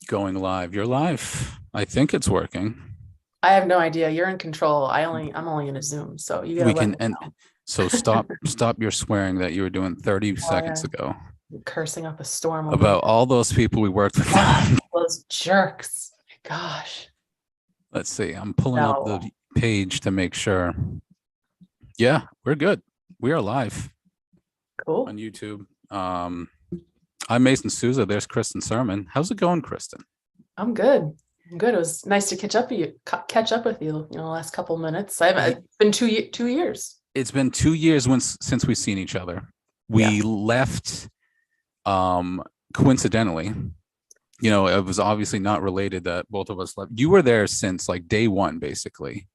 Going live. You're live. I think it's working. I have no idea. You're in control. I'm only in a Zoom, so you gotta We let can me end. know. So stop your swearing that you were doing 30 Oh yeah, seconds ago you're cursing up a storm over about here. all those people we worked with. Ah, those jerks. My gosh. Let's see. I'm pulling up No. the page to make sure. Yeah, we're good. We are live on Cool. YouTube. I'm Mason Sousa. There's Kristen Surman. How's it going, Kristen? I'm good. I'm good. It was nice to catch up with you, the last couple minutes. Y- It's been 2 years. It's been 2 years since we've seen each other. We Yes. left coincidentally. It was obviously not related that both of us left. You were there since like day one, basically,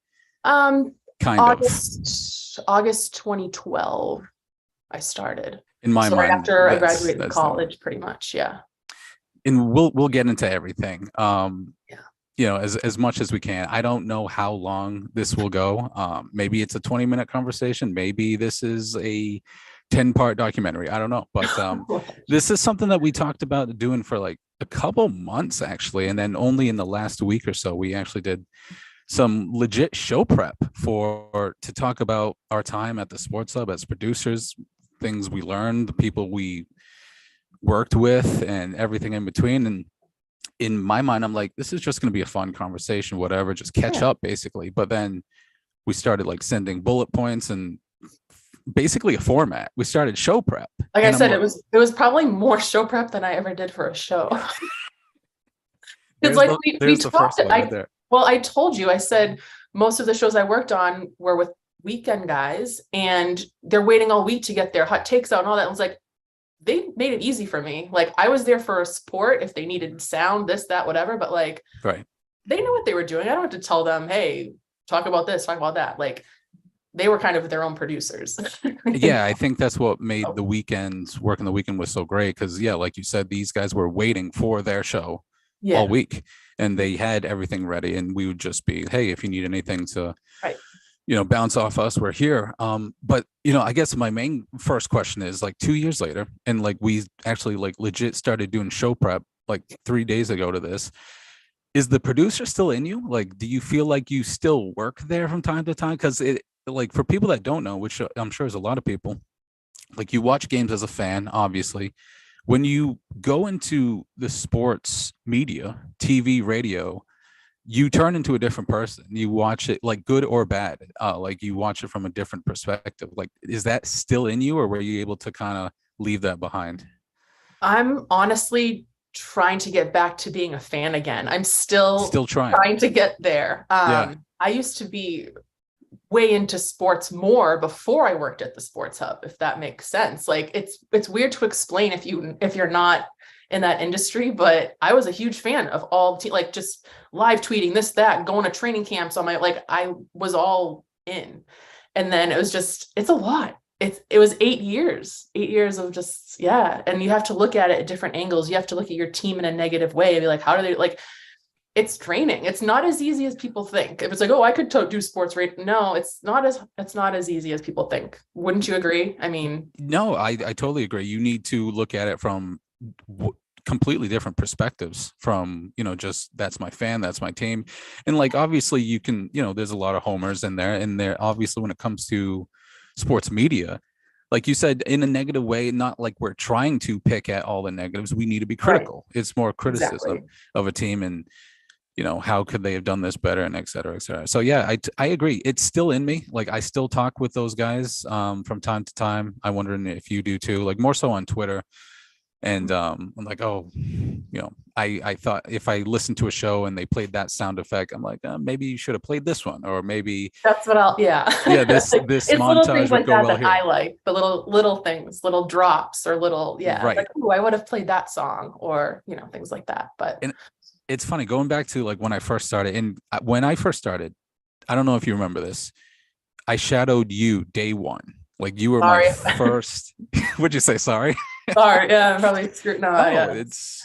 Um, kind of. August 2012, I started. In my So right mind, after I that's graduated that's the college, pretty much. Yeah. and we'll get into everything. Yeah. As much as we can. I don't know how long this will go. Maybe it's a 20-minute conversation. Maybe this is a 10-part documentary. I don't know. But this is something that we talked about doing for like a couple months actually. And then only in the last week or so, we actually did some legit show prep for to talk about our time at the sports hub as producers, things we learned, the people we worked with, and everything in between. And in my mind, I'm like, this is just going to be a fun conversation, whatever, just catch Yeah. up basically. But then we started like sending bullet points and basically a format. We started show prep. Like I And I'm said, like, it was probably more show prep than I ever did for a show. Because there's like the we there's the talked, first one right I there. well, I told you, I said most of the shows I worked on were with weekend guys, and they're waiting all week to get their hot takes out and all that. I was like, they made it easy for me. Like I was there for support if they needed sound, this, that, whatever. But like Right. they knew what they were doing. I don't have to tell them, hey, talk about this, talk about that. Like they were kind of their own producers. Yeah, I think that's what made So, the weekends working the weekend was so great because yeah, like you said, these guys were waiting for their show all yeah, week and they had everything ready and we would just be, hey, if you need anything to right. bounce off us, we're here. But I guess my main first question is like 2 years later and like we actually like legit started doing show prep like 3 days ago to this. Is the producer still in you? Like, do you feel like you still work there from time to time? Because it, like, for people that don't know, which I'm sure is a lot of people, like, you watch games as a fan, obviously. When you go into the sports media, TV, radio, you turn into a different person. You watch it, like, good or bad. Like, you watch it from a different perspective. Like, is that still in you, or were you able to kind of leave that behind? I'm honestly trying to get back to being a fan again. I'm still Still trying. trying to get there. Yeah. I used to be way into sports more before I worked at the Sports Hub, if that makes sense. Like it's weird to explain if you're not in that industry, but I was a huge fan of like just live tweeting this, that, going to training camps on my like I was all in. And then it's a lot. It was 8 years, 8 years of just, yeah. And you have to look at it at different angles. You have to look at your team in a negative way and be like, how do they like it's draining. It's not as easy as people think. If it's like, oh, I could do sports right. No, it's not as easy as people think. Wouldn't you agree? I mean, No, I totally agree. You need to look at it from completely different perspectives from, just that's my fan, that's my team. And like, obviously you can, there's a lot of homers in there. And there, obviously, when it comes to sports media, like you said, in a negative way, not like we're trying to pick at all the negatives. We need to be right, critical. It's more criticism exactly. of a team and how could they have done this better and et cetera, et cetera. So yeah, I agree. It's still in me. Like I still talk with those guys from time to time. I'm wondering if you do too, like more so on Twitter. And I'm like, oh, I thought if I listened to a show and they played that sound effect, I'm like, maybe you should have played this one, or maybe That's what yeah. yeah, this Like, this it's little montage things would like go that well that I here. like, the little things, little drops or little, yeah, like, Right. oh, I would have played that song or, things like that. But And it's funny going back to like when I first started. And when I first started, I don't know if you remember this. I shadowed you day one. Like you were my sorry, first. Would you say sorry? sorry. Yeah, I'm probably screwed. No, No, yeah,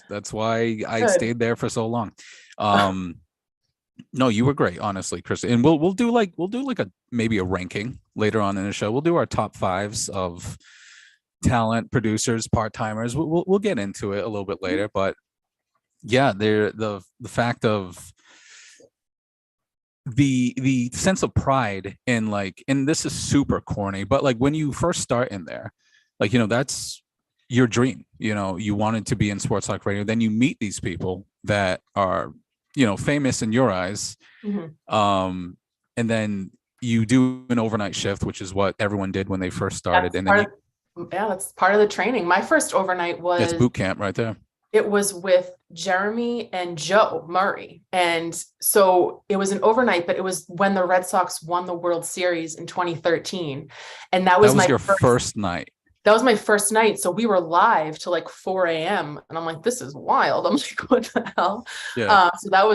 that's why I good. stayed there for so long. Um, no, you were great, honestly, Chris. And we'll do like a maybe a ranking later on in the show. We'll do our top fives of talent, producers, part timers. We'll get into it a little bit later, but yeah, the fact of the sense of pride in like, and this is super corny, but like when you first start in there, like, that's your dream. You wanted to be in sports talk radio, then you meet these people that are, famous in your eyes. Mhm. um and then you do an overnight shift, which is what everyone did when they first started, That's and then part of, yeah, that's part of the training. My first overnight it's was, boot camp right there. it was with Jeremy and Joe Murray. And so it was an overnight, but it was when the Red Sox won the World Series in 2013. And that That was was my your first, first night. that was my first night. So we were live till like 4 a.m. And I'm like, this is wild. I'm like, what the hell? Yeah, So that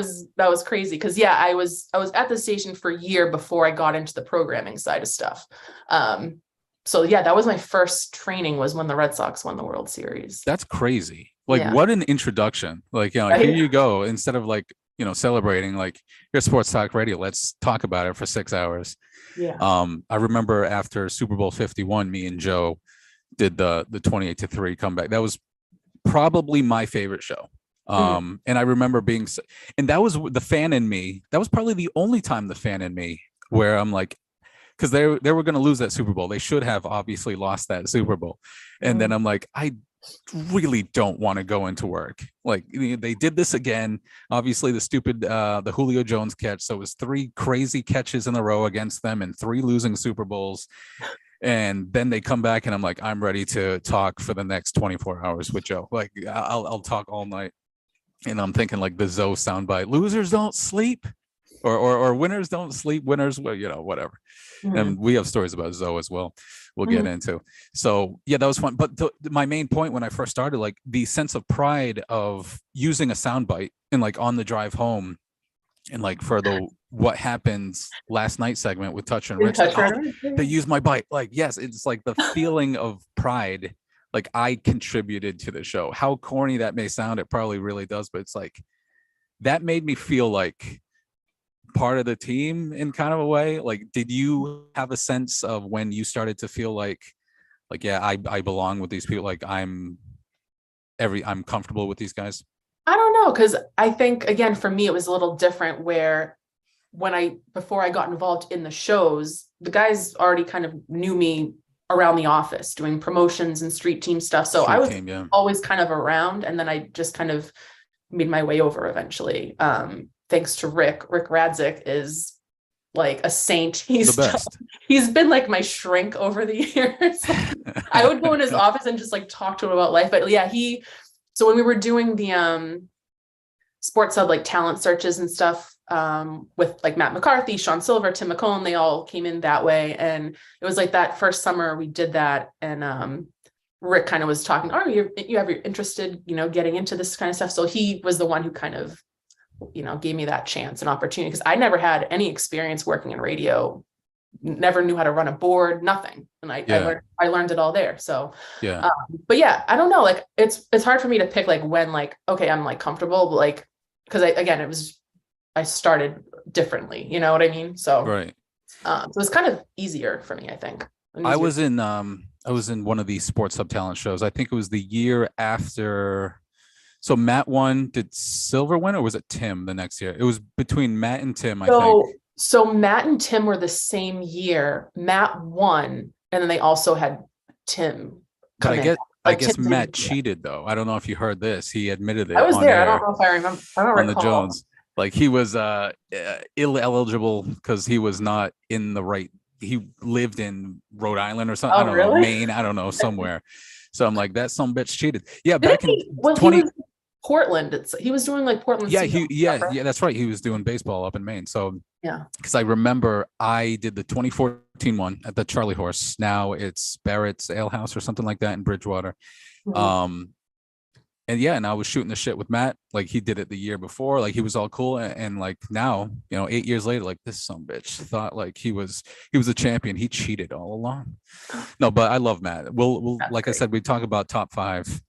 was crazy. Cause yeah, I was at the station for a year before I got into the programming side of stuff. So yeah, that was my first training, was when the Red Sox won the World Series. that's crazy. Like, Yeah. what an introduction. Like, here Right. you go. Instead of like, celebrating, like, your sports talk radio, let's talk about it for 6 hours. Yeah. I remember after Super Bowl 51, me and Joe did the 28-3 comeback. That was probably my favorite show. Mm. And I remember and that was the fan in me. That was probably the only time the fan in me where I'm like, because they were going to lose that Super Bowl. They should have obviously lost that Super Bowl. And then Mm. I'm like, I really don't want to go into work. Like, they did this again. Obviously, the Julio Jones catch. So it was three crazy catches in a row against them and three losing Super Bowls. And then they come back and I'm like, I'm ready to talk for the next 24 hours with Joe. Like, I'll talk all night. And I'm thinking like the Zoe soundbite: losers don't sleep, or winners don't sleep. Winners, well, whatever. And Mm. we have stories about Zoe as well. We'll get Mm. into. So yeah, that was fun. But my main point when I first started, like the sense of pride of using a soundbite and like on the drive home, and like for the what happens last night segment with Touch and In Rich, like, touch oh, right they away. used my bite. Like, yes, it's like the feeling of pride. Like, I contributed to the show. How corny that may sound, it probably really does, but it's like that made me feel like part of the team in kind of a way. Like, did you have a sense of when you started to feel like, yeah, I belong with these people, like I'm comfortable with these guys? I don't know, because I think, again, for me, it was a little different, where before I got involved in the shows, the guys already kind of knew me around the office doing promotions and street team stuff. So I Street was team, yeah. always kind of around, and then I just kind of made my way over eventually. Thanks to Rick. Rick Radzik is like a saint. The best. He's been like my shrink over the years. I would go in his office and just like talk to him about life. But yeah, so when we were doing the sports hub like talent searches and stuff, with like Matt McCarthy, Sean Silver, Tim Mcone, they all came in that way. And it was like that first summer we did that. And Rick kind of was talking, oh, you're interested, getting into this kind of stuff. So he was the one who kind of, gave me that chance and opportunity, because I never had any experience working in radio, never knew how to run a board, nothing. And Yeah, I learned it all there. So, yeah. but yeah, I don't know, like it's hard for me to pick like when, like, okay, I'm like comfortable, but like, because I started differently, you know what I mean? So, Right. so it was kind of easier for me, I think. An I easier. was in one of these sports sub talent shows. I think it was the year after. So Matt won. Did Silver win, or was it Tim the next year? It was between Matt and Tim, I think. So Matt and Tim were the same year. Matt won, and then they also had Tim But come in. I But guess Tim Matt didn't. cheated though. I don't know if you heard this. He admitted I it was on there. I don't air know if I remember. I don't on the recall. Jones. Like, he was ineligible because he was not in the right. He lived in Rhode Island or something. I Oh, don't know, really? Maine. I don't know, somewhere. So I'm like, that some bitch cheated. Yeah, Didn't back in he? Well, he 20. was Portland. He was doing like Portland Yeah, Seagull stuff, right? yeah, that's right. He was doing baseball up in Maine. So, Yeah. because I remember I did the 2014 one at the Charlie Horse. Now it's Barrett's Ale House or something like that in Bridgewater. Mhm. Um, and yeah, and I was shooting the shit with Matt. Like, he did it the year before. Like, he was all cool. And like now, 8 years later, like, this some bitch thought like he was a champion. He cheated all along. No, but I love Matt. We'll That's like I great. said, we talk about top five.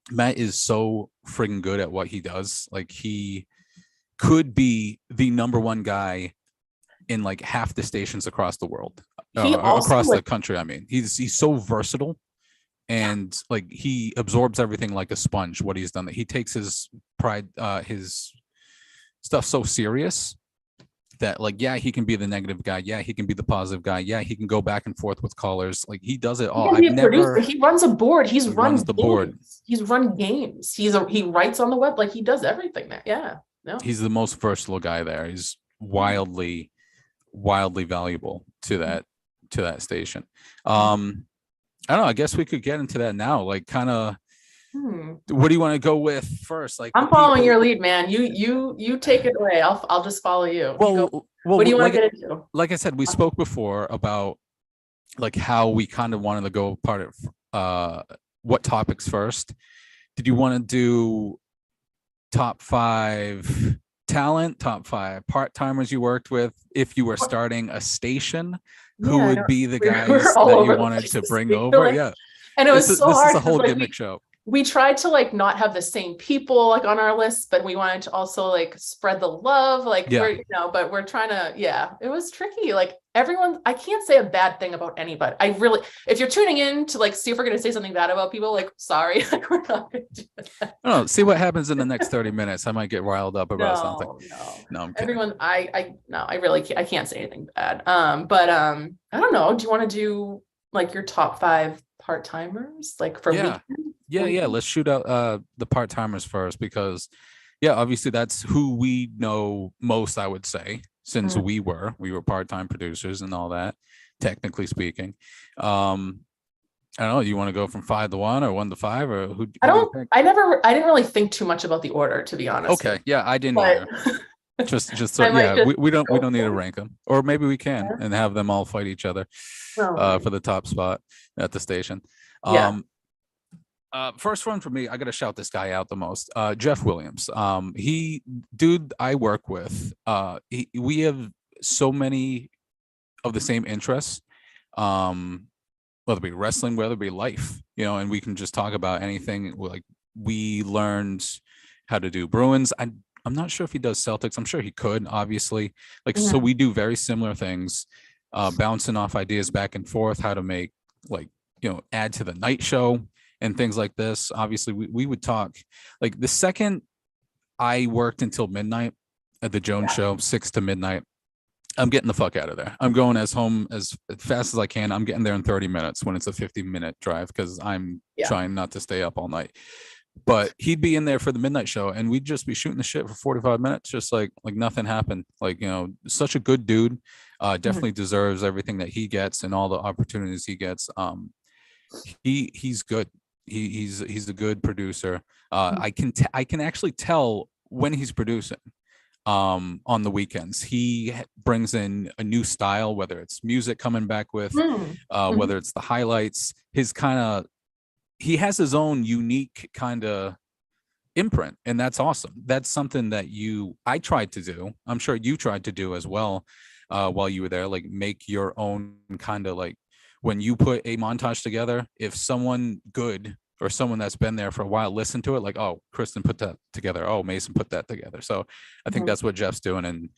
Matt is so friggin' good at what he does. Like, he could be the number one guy in like half the stations across the world, He also across the like, country. I mean, he's so versatile, yeah. and like he absorbs everything like a sponge. What he's done, he takes his his stuff so serious that like, yeah, he can be the negative guy. Yeah, he can be the positive guy. Yeah, he can go back and forth with callers. Like he does it He all. can I've be a producer. never. He runs a board. He Runs the board. He's run games. He writes on the web. Like he does everything there. Yeah. No. He's the most versatile guy there. He's wildly valuable to that station. I don't know. I guess we could get into that now. Like, kind of, what do you want to go with first? Like, I'm following your lead, man. You take it away. I'll just follow you. Well, what do you want to get into? Like I said, we spoke before about like how we kind of wanted to go part of what topics first. Did you want to do top 5 talent, top 5 part-timers you worked with? If you were starting a station, who would be the guys that you wanted to bring over? Yeah. And it was so hard. This is a whole gimmick show. We tried to like not have the same people like on our list, but we wanted to also like spread the love. Like we're, but we're trying to, it was tricky. Like everyone, I can't say a bad thing about anybody. I really, if you're tuning in to like see if we're going to say something bad about people, like sorry, like we're not going to do that. No, see what happens in the next 30 minutes. I might get riled up about something. No, I'm kidding. Everyone, I really can't, I can't say anything bad. But I don't know. Do you want to do like your top 5 part-timers like for weekend? Yeah, let's shoot out the part-timers first, because obviously that's who we know most, I would say, since we were part-time producers and all that, technically speaking. I don't know, you want to go from 5 to 1 or 1 to 5, or who? I didn't really think too much about the order, to be honest. Okay, I didn't either. just so we don't need to rank them, or maybe we can and have them all fight each other for the top spot at the station. First one for me, I gotta shout this guy out the most. Jeff Williams. I work with. We have so many of the same interests. Whether it be wrestling, whether it be life, and we can just talk about anything. Like we learned how to do Bruins. I'm not sure if he does Celtics. I'm sure he could, obviously. So we do very similar things, bouncing off ideas back and forth, how to make add to the night show and things like this. Obviously, we would talk. Like the second I worked until midnight at the Jones show, 6 to midnight, I'm getting the fuck out of there. I'm going home as fast as I can. I'm getting there in 30 minutes when it's a 50-minute drive, because I'm trying not to stay up all night. But he'd be in there for the midnight show, and we'd just be shooting the shit for 45 minutes, just like nothing happened. Such a good dude. Definitely deserves everything that he gets and all the opportunities he gets. He's good. He's a good producer. I can actually tell when he's producing on the weekends. He brings in a new style, whether it's music coming back with, whether it's the highlights. He has his own unique kind of imprint, and that's awesome. That's something that I tried to do. I'm sure you tried to do as well while you were there. Like make your own kind of like, when you put a montage together, if someone good or someone that's been there for a while listen to it, like, oh, Kristen put that together, oh, Mason put that together. So I think that's what Jeff's doing, and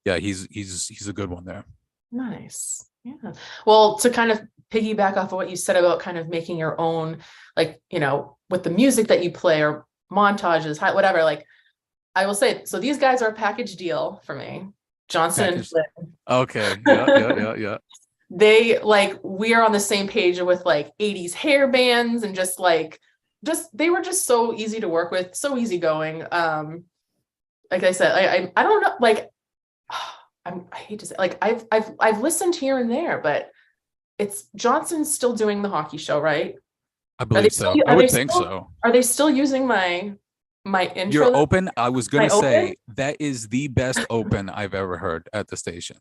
he's a good one there. Nice. Yeah. Well, to kind of piggyback off of what you said about kind of making your own, like, with the music that you play or montages, whatever, like I will say, so these guys are a package deal for me. Johnson and Flynn. Okay. Yeah. They we are on the same page with like 80s hair bands, and just they were just so easy to work with, so easygoing. Like I said, I don't know, like I hate to say, like I've listened here and there, but it's Johnson's still doing the hockey show, right? I believe so. I would think so. Are they still using my intro? You're open. I was going to say that is the best open I've ever heard at the station.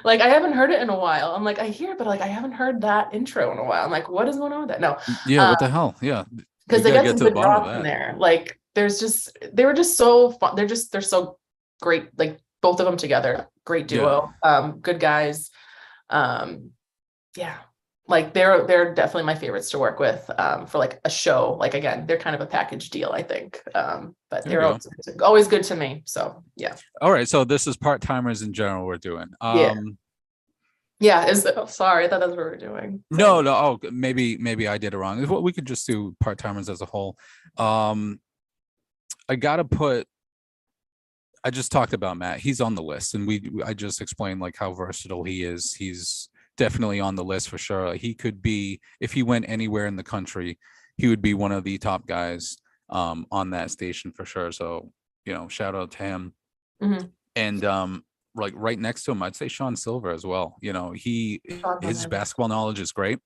Like I haven't heard it in a while. I'm like, I hear it, but like I haven't heard that intro in a while. I'm like, what is going on with that? No. Yeah, what the hell? Yeah. Because they got some good drops in there. Like they were just so fun. They're so great. Like both of them together, great duo. Good guys. Like they're definitely my favorites to work with for like a show. Like again, they're kind of a package deal, I think. But they're always good to me. So yeah. All right. So this is part-timers in general we're doing. Sorry, I thought that's what we were doing. No. Oh, maybe I did it wrong. We could just do part-timers as a whole. I gotta put. I just talked about Matt. He's on the list, and I just explained like how versatile he is. He's definitely on the list for sure. He could be, if he went anywhere in the country, he would be one of the top guys on that station for sure. So, shout out to him. Mhm. And like right next to him, I'd say Sean Silver as well. Talk on His him. basketball knowledge is great.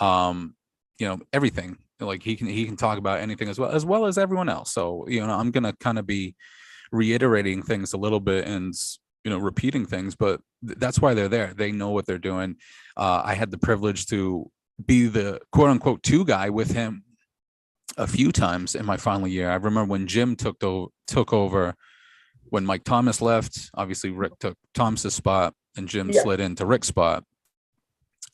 Everything. Like he can talk about anything as well as everyone else. So, I'm gonna kind of be reiterating things a little bit and repeating things, but that's why they're there. They know what they're doing. I had the privilege to be the quote unquote two guy with him a few times in my final year. I remember when Jim took over when Mike Thomas left. Obviously Rick took Thomas's spot and Jim Yeah. slid into Rick's spot.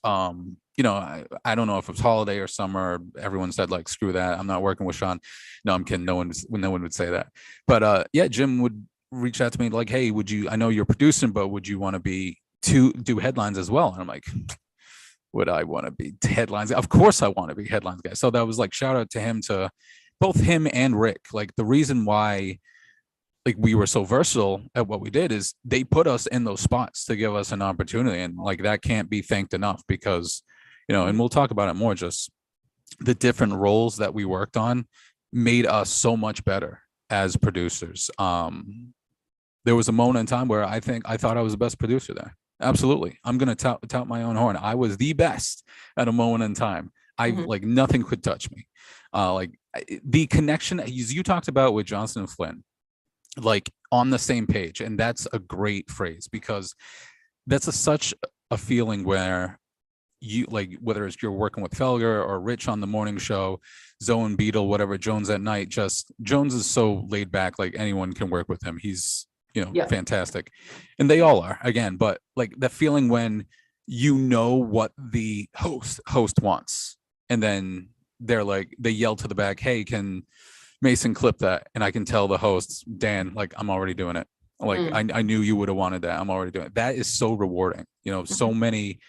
I don't know if it was holiday or summer. Everyone said like, screw that, I'm not working with Sean. No, I'm kidding. No one would say that. But yeah, Jim would reach out to me like, hey, I know you're producing, but would you want to do headlines as well? And I'm like, would I want to be headlines? Of course I want to be headlines guy. So that was like, shout out to him, to both him and Rick. Like the reason why like we were so versatile at what we did is they put us in those spots to give us an opportunity. And like that can't be thanked enough because, and we'll talk about it more, just the different roles that we worked on made us so much better as producers. There was a moment in time where I thought I was the best producer there. Absolutely. I'm going to tout my own horn. I was the best at a moment in time. Like nothing could touch me. The connection as you talked about with Johnson and Flynn, like on the same page. And that's a great phrase because that's such a feeling where you like, whether it's you're working with Felger or Rich on the morning show, Zoe and Beetle, whatever, Jones at night, just Jones is so laid back, like anyone can work with him. He's, Yeah. fantastic. And they all are, again, but like the feeling when what the host wants. And then they yell to the back, hey, can Mason clip that? And I can tell the hosts, Dan, like, I'm already doing it. Like, I knew you would have wanted that. I'm already doing it. That is so rewarding. So many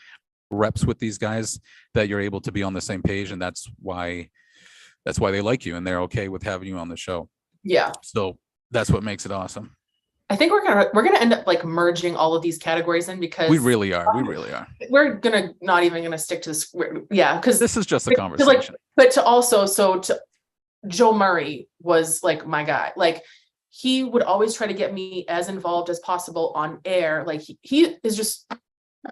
reps with these guys that you're able to be on the same page. And that's why they like you and they're okay with having you on the show. Yeah. So that's what makes it awesome. I think we're gonna end up like merging all of these categories in because we really are. We're not even gonna stick to this. Yeah, because this is just a conversation. But to Joe Murray was like my guy. Like he would always try to get me as involved as possible on air. Like he is just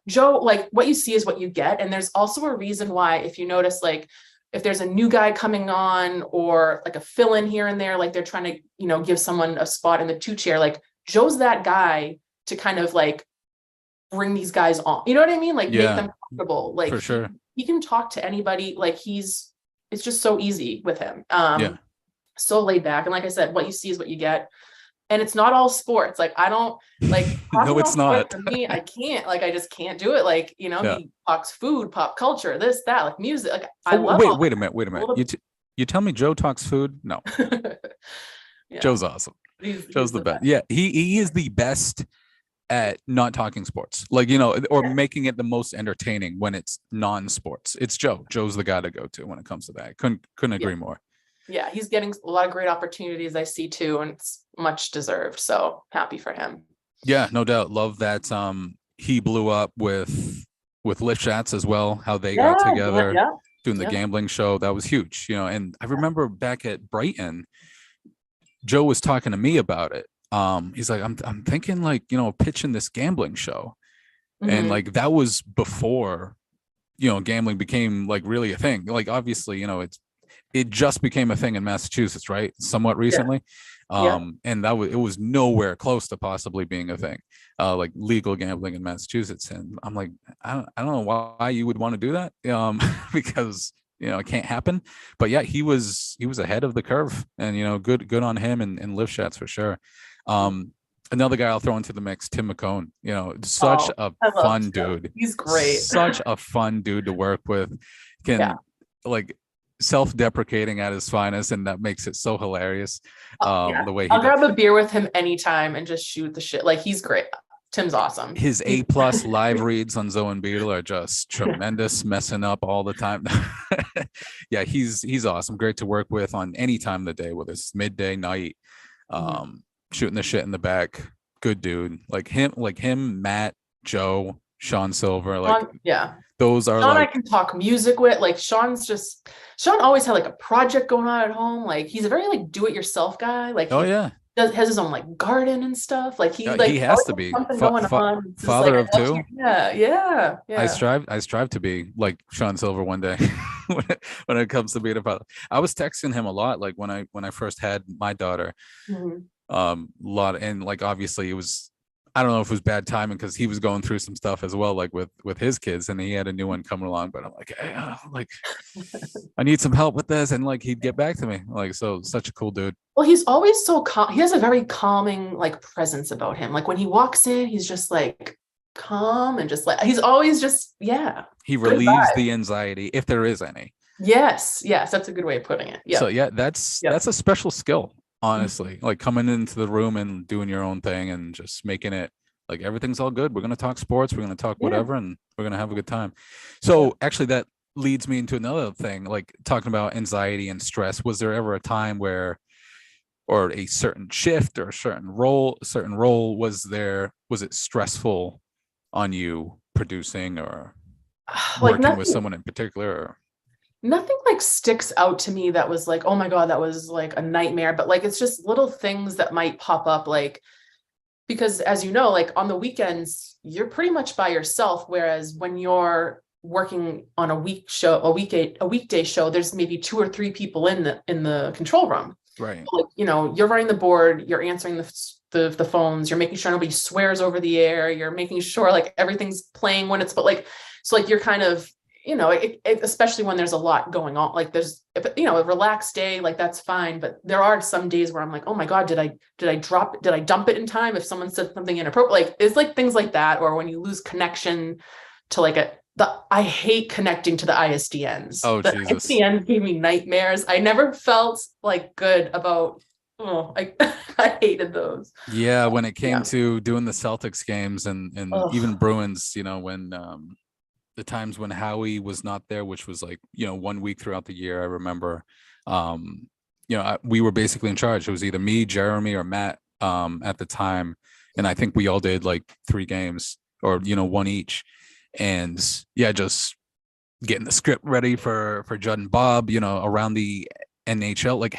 Joe. Like what you see is what you get. And there's also a reason why, if you notice, like if there's a new guy coming on or like a fill in here and there, like they're trying to give someone a spot in the 2 chair, like Joe's that guy to kind of like bring these guys on. You know what I mean? Like make them comfortable. Like for sure. He can talk to anybody. Like it's just so easy with him. So laid back. And like I said, what you see is what you get. And it's not all sports. Like I don't like no, it's not. For me, I can't. Like I just can't do it. Like he talks food, pop culture, this, that, like music. Like I love. Wait a minute. You tell me Joe talks food? No. Joe's awesome. Joe's the best. Yeah, he is the best at not talking sports, like or making it the most entertaining when it's non-sports. It's Joe. Joe's the guy to go to when it comes to that. Couldn't agree more. Yeah, he's getting a lot of great opportunities, I see too, and it's much deserved. So happy for him. Yeah, no doubt. Love that. He blew up with Lift Shots as well. How they got together doing the gambling show. That was huge. And I remember back at Brighton, Joe was talking to me about it. He's like, I'm thinking like, pitching this gambling show. And like, that was before, gambling became like really a thing. Like, obviously, it just became a thing in Massachusetts, right? Somewhat recently. And it was nowhere close to possibly being a thing, like legal gambling in Massachusetts. And I'm like, I don't know why you would want to do that. Because it can't happen. But yeah, he was ahead of the curve, and good on him and Lift Shots for sure. Another guy I'll throw into the mix, Tim Mcone. Such a fun dude. He's great. Such a fun dude to work with. Like self-deprecating at his finest, and that makes it so hilarious. The way I'll grab a beer with him anytime and just shoot the shit. Like he's great. Tim's awesome. His A+ live reads on Zoe and Beetle are just tremendous, messing up all the time. Yeah, he's awesome. Great to work with on any time of the day, whether it's midday, night, shooting the shit in the back. Good dude. Like him, Matt, Joe, Sean Silver, like yeah. those are Sean, like I can talk music with. Like Sean always had like a project going on at home. Like he's a very like do-it-yourself guy. Like oh yeah. has his own like garden and stuff. Like he He has always to has be something going on. It's just father like, of two. yeah. I strive to be like Sean Silver one day when it comes to being a father. I was texting him a lot, like when I first had my daughter. A lot, and like obviously it was, I don't know if it was bad timing because he was going through some stuff as well, like with his kids, and he had a new one coming along. But I'm like, hey, like I need some help with this, and like he'd get back to me. Like, so such a cool dude. Well, he's always so calm. He has a very calming like presence about him. Like when he walks in, he's just like calm and just like he's always just He relieves the anxiety if there is any. Yes, that's a good way of putting it. Yeah. So yeah, that's a special skill, honestly. Like coming into the room and doing your own thing and just making it like everything's all good. We're gonna talk sports, we're gonna talk whatever, and we're gonna have a good time. So actually that leads me into another thing, like talking about anxiety and stress. Was there ever a time where, or a certain shift or a certain role was it stressful on you producing or like working with someone in particular? Or? Nothing like sticks out to me that was like, oh my God, that was like a nightmare. But like, it's just little things that might pop up, like, because as you know, like on the weekends, you're pretty much by yourself. Whereas when you're working on a weekday show, there's maybe 2 or 3 people in the control room. Right. Like, you're running the board, you're answering the phones, you're making sure nobody swears over the air, you're making sure like everything's playing when it's, but like, so like you're kind of, especially when there's a lot going on, like there's, a relaxed day, like that's fine. But there are some days where I'm like, oh my God, did I dump it in time? If someone said something inappropriate, like it's like things like that. Or when you lose connection to like I hate connecting to the ISDNs. Oh, the Jesus. ISDNs gave me nightmares. I never felt like good about, I hated those. Yeah. When it came to doing the Celtics games and even Bruins, when, the times when Howie was not there, which was like, 1 week throughout the year, I remember, we were basically in charge. It was either me, Jeremy, or Matt at the time. And I think we all did like 3 games or, 1 each. And yeah, just getting the script ready for Judd and Bob, around the NHL. Like,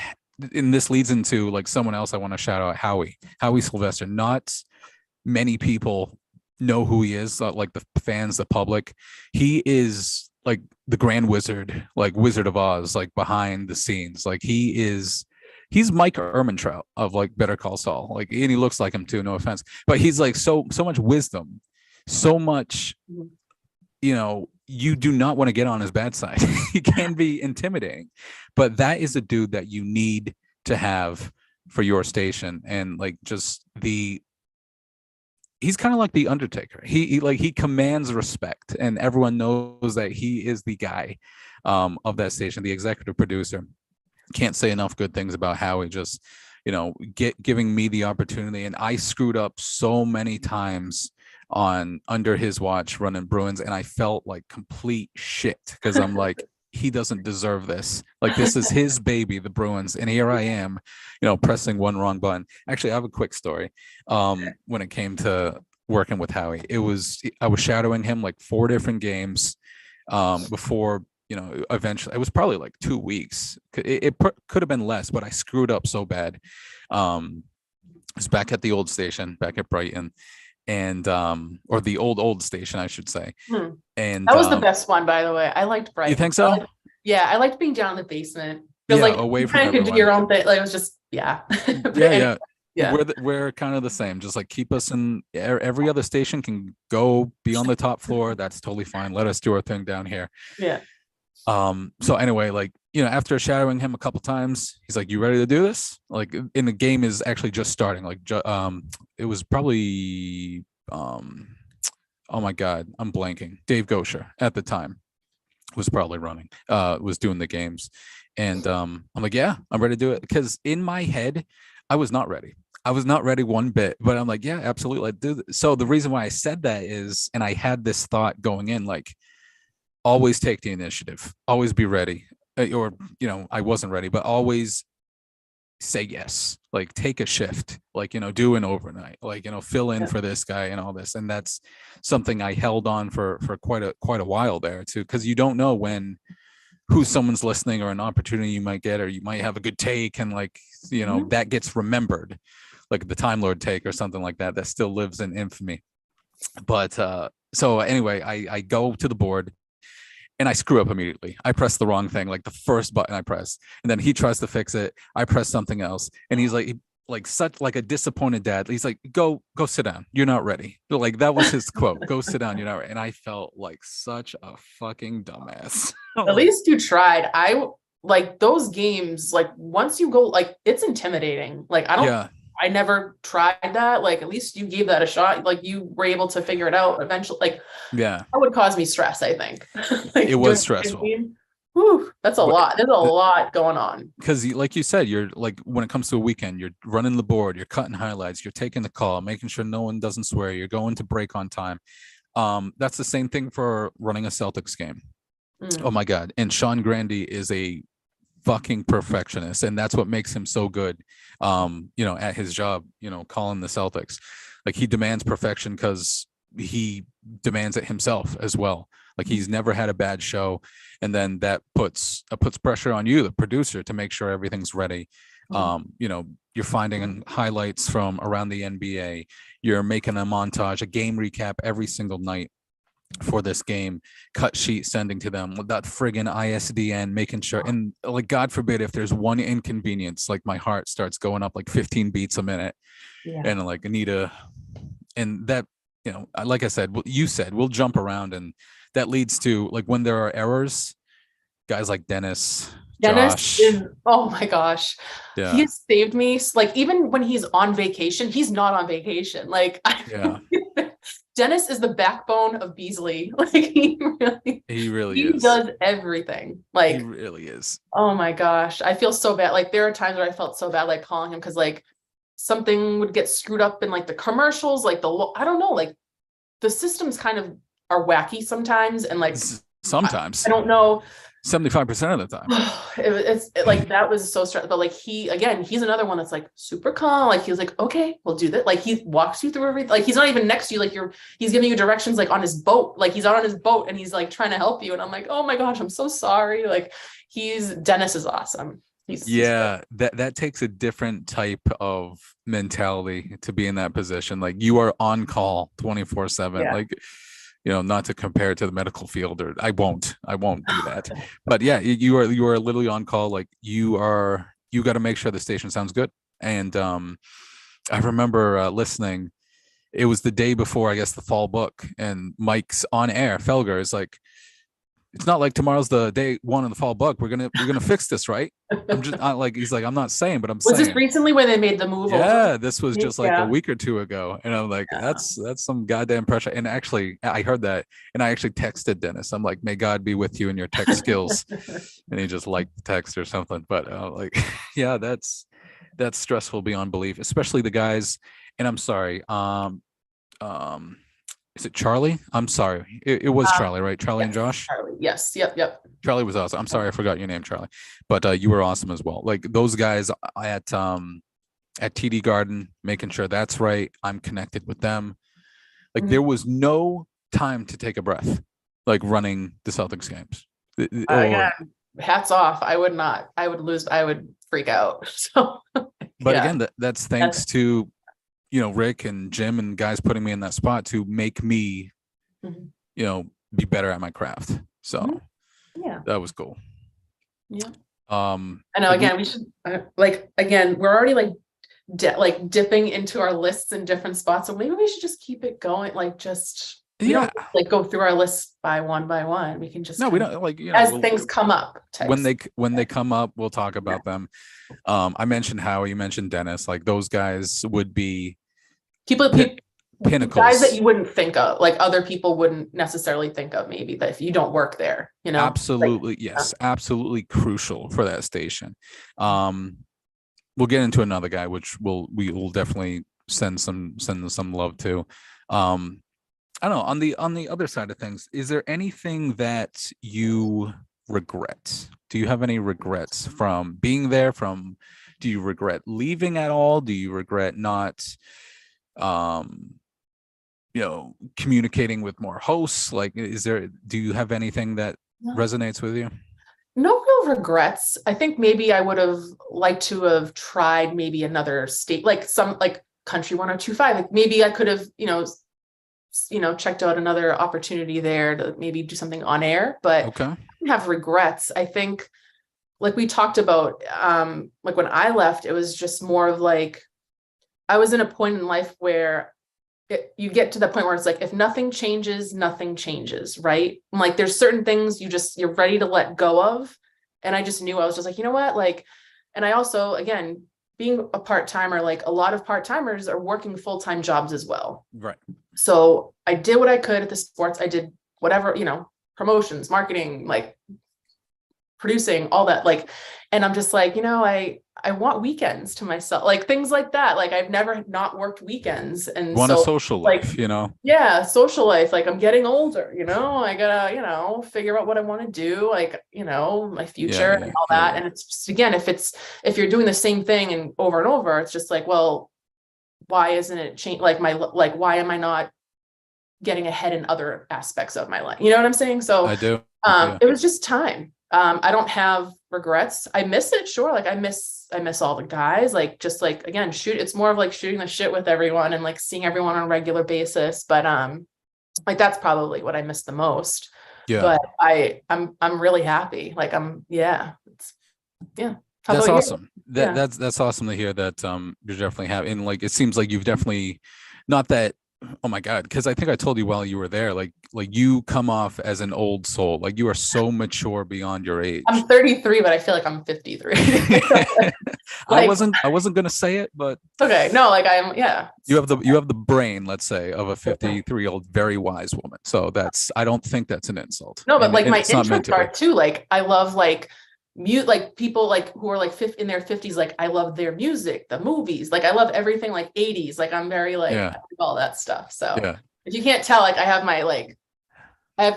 and this leads into like someone else I want to shout out, Howie Sylvester. Not many people know who he is, like the fans, the public. He is like the Grand Wizard, like Wizard of Oz, like behind the scenes. Like he's Mike Ehrmantraut of like Better Call Saul. Like, and he looks like him too, no offense. But he's like so much wisdom, so much, you do not want to get on his bad side. He can be intimidating, but that is a dude that you need to have for your station. And like just he's kind of like the Undertaker. He commands respect, and everyone knows that he is the guy of that station, the executive producer. Can't say enough good things about Howie. Just giving me the opportunity, and I screwed up so many times under his watch running Bruins, and I felt like complete shit because I'm like, he doesn't deserve this. Like, this is his baby, the Bruins, and here I am, pressing one wrong button. Actually, I have a quick story. When it came to working with Howie, I was shadowing him like 4 different games before, eventually it was probably like 2 weeks. It could have been less, but I screwed up so bad. It was back at the old station, back at Brighton. And or the old station, I should say. And that was the best one, by the way. I liked Brighton. You think so? I liked being down in the basement. Like away from everyone. Could do your own thing. Like, it was just yeah. We're kind of the same. Just like keep us in. Every other station can go be on the top floor. That's totally fine. Let us do our thing down here. Yeah. So anyway, like, after shadowing him a couple times, he's like, "You ready to do this?" Like, in the game is actually just starting. Like, it was probably, oh my God, I'm blanking. Dave Gosher at the time was probably running, was doing the games, and I'm like, "Yeah, I'm ready to do it." Because in my head, I was not ready. I was not ready one bit, but I'm like, yeah, absolutely. I do. So the reason why I said that is, and I had this thought going in, like, always take the initiative, always be ready. Or, I wasn't ready, but always say yes, like take a shift, like, do an overnight, like, fill in Yeah. for this guy and all this. And that's something I held on for quite a while there too, because you don't know when who someone's listening, or an opportunity you might get, or you might have a good take, and like, Mhm. that gets remembered, like the Time Lord take or something like that still lives in infamy. But so anyway, I go to the board and I screw up immediately. I press the wrong thing, like the first button I press, and then he tries to fix it. I press something else, and he's like such like a disappointed dad. He's like, go sit down. You're not ready. Like that was his quote. Go sit down. You're not ready. And I felt like such a fucking dumbass. At Like, least you tried. I like those games, like once you go, like it's intimidating. Like yeah, I never tried that. Like at least you gave that a shot. Like you were able to figure it out eventually. Like yeah. that would cause me stress, I think. It Like was doing stressful. 15, whew, that's a But lot. There's a lot going on. because like you said, you're like, when it comes to a weekend, you're running the board, you're cutting highlights, you're taking the call, making sure no one doesn't swear, you're going to break on time. That's the same thing for running a Celtics game. Oh Mm. my God. And Sean Grandy is a fucking perfectionist. And that's what makes him so good, at his job, calling the Celtics. Like, he demands perfection because he demands it himself as well. Like, he's never had a bad show. And then that puts pressure on you, the producer, to make sure everything's ready. Mm. You're finding highlights from around the NBA. You're making a montage, a game recap every single night for this game, cut sheet sending to them with that friggin' ISDN, making sure. And like, God forbid, if there's one inconvenience, like my heart starts going up like 15 beats a minute, Yeah. and like Anita, and that, like I said, you said we'll jump around, and that leads to, like, when there are errors, guys like Dennis, Dennis Josh. is, oh my gosh, he Yeah, has saved me. Like, even when he's on vacation, he's not on vacation. Like, yeah, Dennis is the backbone of Beasley. Like, he really he is. does everything. He Like, really is. oh my gosh, I feel so bad. Like, there are times where I felt so bad, like calling him, because like something would get screwed up in like the commercials, like I don't know, like the systems kind of are wacky sometimes, and like I Sometimes don't know. 75% of the time. Like that was so stressful. But like he's another one that's like super calm. Like he was like, okay, we'll do that. Like he walks you through everything. Like he's not even next to you. Like he's giving you directions like on his boat. Like he's out on his boat and he's like trying to help you. And I'm like, oh my gosh, I'm so sorry. Like Dennis is awesome. He's great. Yeah, that takes a different type of mentality to be in that position. Like, you are on call 24/7. Yeah. Like, not to compare it to the medical field, or I won't do that. But yeah, you are literally on call. Like, you got to make sure the station sounds good. And I remember listening. It was the day before, I guess, the fall book, and Mike's on air. Felger is like, it's not like tomorrow's the day one of the fall bug. We're gonna fix this, right? I'm just like, he's like, I'm not saying, but I'm Was this saying. recently when they made the move over? Yeah, this was just like a Yeah. week or two ago, and I'm like, Yeah. that's some goddamn pressure. And actually, I heard that, and I actually texted Dennis. I'm like, may God be with you in your tech skills, and he just liked the text or something. But like, yeah, that's stressful beyond belief, especially the guys. And I'm sorry, um, is it Charlie? I'm sorry, it was Um, Charlie, right? Charlie and yes, Josh. Charlie. Yes. Yep. Yep. Charlie was awesome. I'm sorry, I forgot your name, Charlie, but you were awesome as well. Like, those guys at TD Garden, making sure that's right. I'm connected with them. Like, Mhm. there was no time to take a breath, like running the Celtics games. Again, Or, hats off. I would not. I would lose. I would freak out. So but yeah, again, that's that's thanks to, Rick and Jim and guys putting me in that spot to make me, mhm. be better at my craft. So Mhm. Yeah. that was cool. Yeah. Um, I know. but Again, we should like again. We're already like dipping into our lists in different spots, so maybe we should just keep it going. Like just we yeah, don't like go through our lists by one. We can just no, we kind of don't, like, as things come up. when Text. they come up, we'll talk Yeah. about them. I mentioned Howie, you mentioned Dennis. Like, those guys would be People, pi- guys that pinnacles. you wouldn't think of, like other people wouldn't necessarily think of, maybe that if you don't work there, like Absolutely, yes, absolutely crucial for that station. we'll get into another guy, which we will definitely send some love to. I don't know, on the other side of things, is there anything that you regret? Do you have any regrets from being there? Do you regret leaving at all? Do you regret not um communicating with more hosts? Like, do you have anything that resonates with you? No real regrets. I think maybe I would have liked to have tried maybe another state, like some like country 1025. Like maybe I could have, checked out another opportunity there to maybe do something on air, but Okay. I don't have regrets. I think like we talked about, like when I left, it was just more of like, I was in a point in life where you get to the point where it's like, if nothing changes, nothing changes, right? And like, there's certain things you're ready to let go of. And I just knew, I was just like, you know what? Like, and I also, again, being a part-timer, like a lot of part-timers are working full-time jobs as well. Right. So I did what I could at the sports. I did whatever, promotions, marketing, like producing, all that, like, and I'm just like, I want weekends to myself, like things like that. Like I've never not worked weekends. And Want a so social like, life, yeah, social life. Like I'm getting older, I gotta, figure out what I want to do, like, my future and all that. And it's just, again, if you're doing the same thing and over, it's just like, well, why isn't it change? Like why am I not getting ahead in other aspects of my life? You know what I'm saying? So I do. it was just time. I don't have regrets. I miss it. Sure. Like I miss all the guys, like, just like, again, it's more of like shooting the shit with everyone and like seeing everyone on a regular basis. But, like, that's probably what I miss the most. Yeah. But I'm really happy. Like yeah. How that's about awesome. you? That's awesome to hear that, you're definitely having, and like, it seems like you've definitely, not that, oh my God, because I think I told you while you were there, like you come off as an old soul. Like you are so mature beyond your age. I'm 33, but I feel like I'm 53. I wasn't gonna say it, but okay. No, like you have the brain, let's say, of a 53-year-old very wise woman. So I don't think that's an insult. No, but and, like and my it's not meant interests to are too. Like I love like mute, like people like who are like in their 50s. Like I love their music, the movies. Like I love everything like 80s. Like I'm very like I love all that stuff. So if you can't tell, like I have my like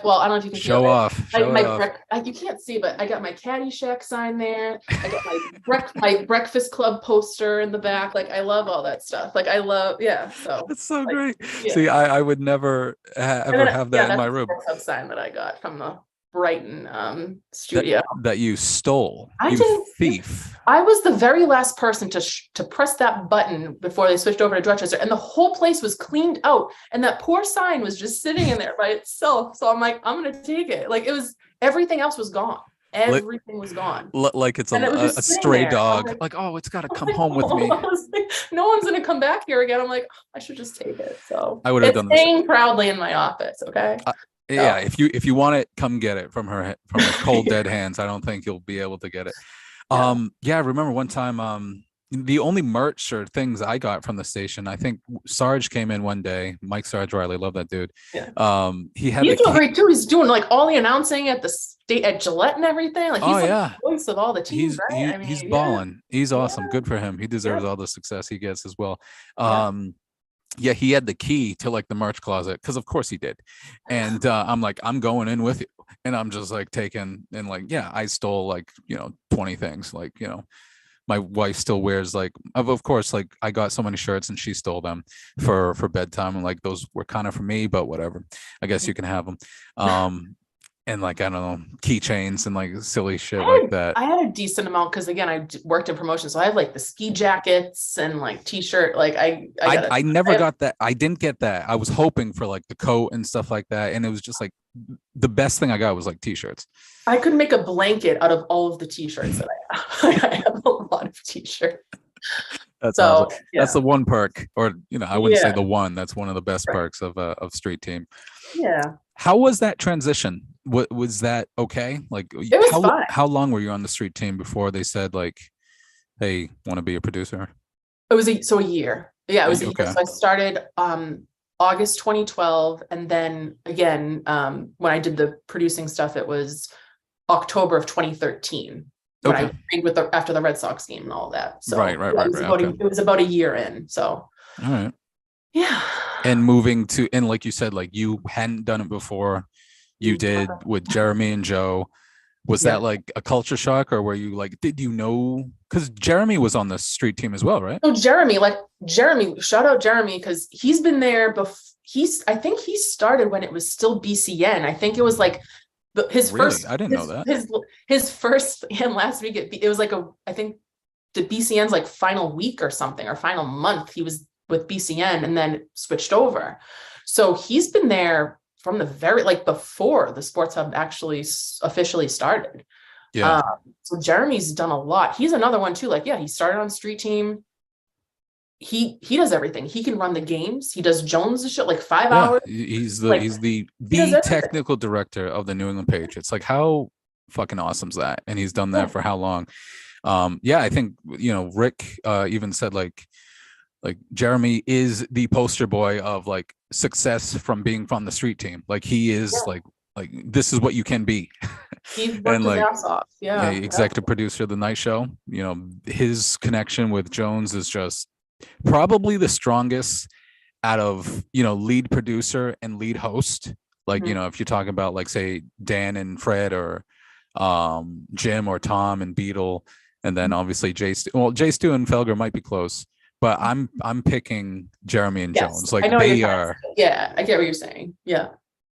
well, I don't know if you can show off. You can't see, but I got my Caddyshack sign there. I got my Breakfast Club poster in the back. Like I love all that stuff. Like I love, so it's so like, great. Yeah. See, I would never ever have that in my room. That's the sign that I got from the Brighton studio that you stole. Thief. I was the very last person to press that button before they switched over to Dorchester, and the whole place was cleaned out, and that poor sign was just sitting in there by itself. So I'm like, I'm gonna take it. Like it was, everything else was gone. Everything was gone. Like it's a stray dog. Like, oh, it's got to come home with me. Like, no one's gonna come back here again. I'm like, I should just take it. So I would have done staying proudly in my office. Okay. Yeah, if you want it, come get it from her cold dead hands. I don't think you'll be able to get it. I remember one time, the only merch or things I got from the station, I think Sarge came in one day. Mike Sarge Riley, love that dude. He's doing great too. He's doing like all the announcing at the state at Gillette and everything. Like he's the voice of all the teams. He's balling. He's awesome. Good for him. He deserves all the success he gets as well. He had the key to like the merch closet, because of course he did. And I'm like, I'm going in with you. And I'm just like taking, and like, I stole like, 20 things. Like, my wife still wears like, of course, like I got so many shirts and she stole them for bedtime. And like, those were kind of for me, but whatever, I guess you can have them. And like, I don't know, keychains and like silly shit like that. I had a decent amount because again, I worked in promotion, so I have like the ski jackets and like t-shirt. Like I never got that. I didn't get that. I was hoping for like the coat and stuff like that, and it was just like the best thing I got was like t-shirts. I could make a blanket out of all of the t-shirts that I have. I have a lot of t-shirts. That's awesome. That's the one perk, or I wouldn't say the one. That's one of the best perks of Street Team. Yeah. How was that transition? What was that okay? Like, it was fine. How long were you on the Street Team before they said like, "Hey, want to be a producer"? It was a year. Yeah, it was a year. So I started August 2012, and then again when I did the producing stuff, it was October of 2013. when Okay. I trained with the after the Red Sox game and all that. Right, So right, yeah, right, right. Okay. it was about a year in. So All right. yeah. And moving to, and like you said, like you hadn't done it before. You did with Jeremy and Joe. Was Yeah. that like a culture shock, or were you like, did you know? Because Jeremy was on the street team as well, right? So Jeremy, shout out Jeremy because he's been there before. I think he started when it was still BCN. I think it was like his Really? first I didn't know that. his first and last week it was like I think the BCN's like final week or something or final month he was with BCN and then switched over. So he's been there from the very like before the Sports Hub actually officially started. Yeah. So Jeremy's done a lot. He's another one too. Like, yeah, he started on street team. He does everything. He can run the games. He does Jones' shit like 5 hours. He's Like, the he does everything. technical director of the New England Patriots. Like, how fucking awesome's that? And he's done that for how long? Yeah, I think Rick even said like Jeremy is the poster boy of like success from being from the street team. Like he is like this is what you can be. He's worked And his like ass off. Yeah. executive producer of the night show. His connection with Jones is just probably the strongest out of lead producer and lead host. Like Mhm. if you're talking about like say Dan and Fred or Jim or Tom and Beetle, and then obviously Jay Stu and Felger might be close, but I'm picking Jeremy and Yes, Jones. I Like know what they you're are yeah, I get what you're saying. Yeah.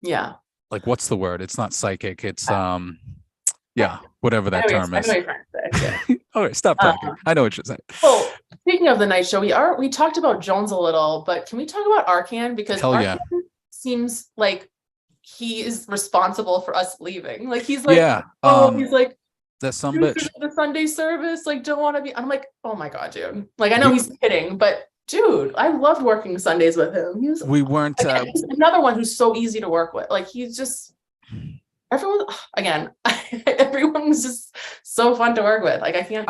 Yeah. like, what's the word? It's not psychic. It's yeah, whatever that term I is. know what you're trying to say. Yeah. All right, stop talking. I know what you're saying. Well, speaking of the night show, we talked about Jones a little, but can we talk about Arcan? Because Hell yeah. Arcan seems like he is responsible for us leaving. Like he's like, Yeah. he's like That some producers bitch. of the Sunday service, like don't want to be. I'm like, oh my god, dude. Like I know he's kidding, but dude, I loved working Sundays with him. We weren't He's another one who's so easy to work with. Like he's just everyone again. Everyone was just so fun to work with. Like I can't.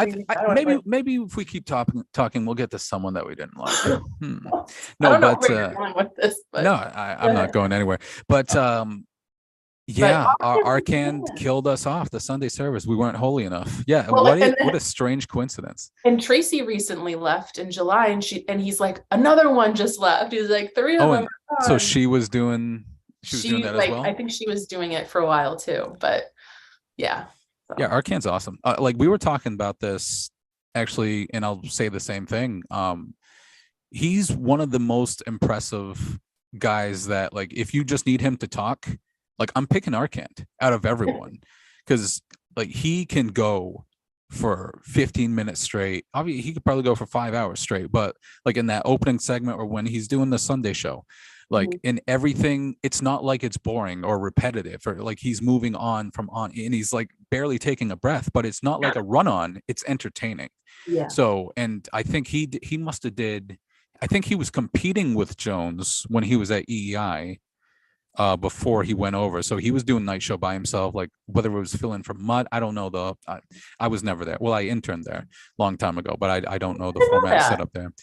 Maybe if we keep talking, we'll get to someone that we didn't like. No, No, but where you're going with this, but no, I'm not going anywhere. But yeah, our Arcan killed us off the Sunday service. We weren't holy enough. Yeah, well, what a strange coincidence. And Tracy recently left in July, and he's like, another one just left. He's like, three of them. So she was doing that as well. I think she was doing it for a while too, but yeah. So. Yeah, Arcan's awesome. Like we were talking about this actually, and I'll say the same thing. He's one of the most impressive guys that like if you just need him to talk, like I'm picking Arcand out of everyone because like he can go for 15 minutes straight. Obviously, he could probably go for 5 hours straight, but like in that opening segment or when he's doing the Sunday show, like in everything, it's not like it's boring or repetitive or like he's moving on and he's like barely taking a breath, but it's not like a run on, it's entertaining. Yeah. So, and I think he must have I think he was competing with Jones when he was at EEI before he went over. So he was doing night show by himself, like whether it was filling for mud. I don't know I was never there. Well, I interned there a long time ago, but I don't know the format set up there.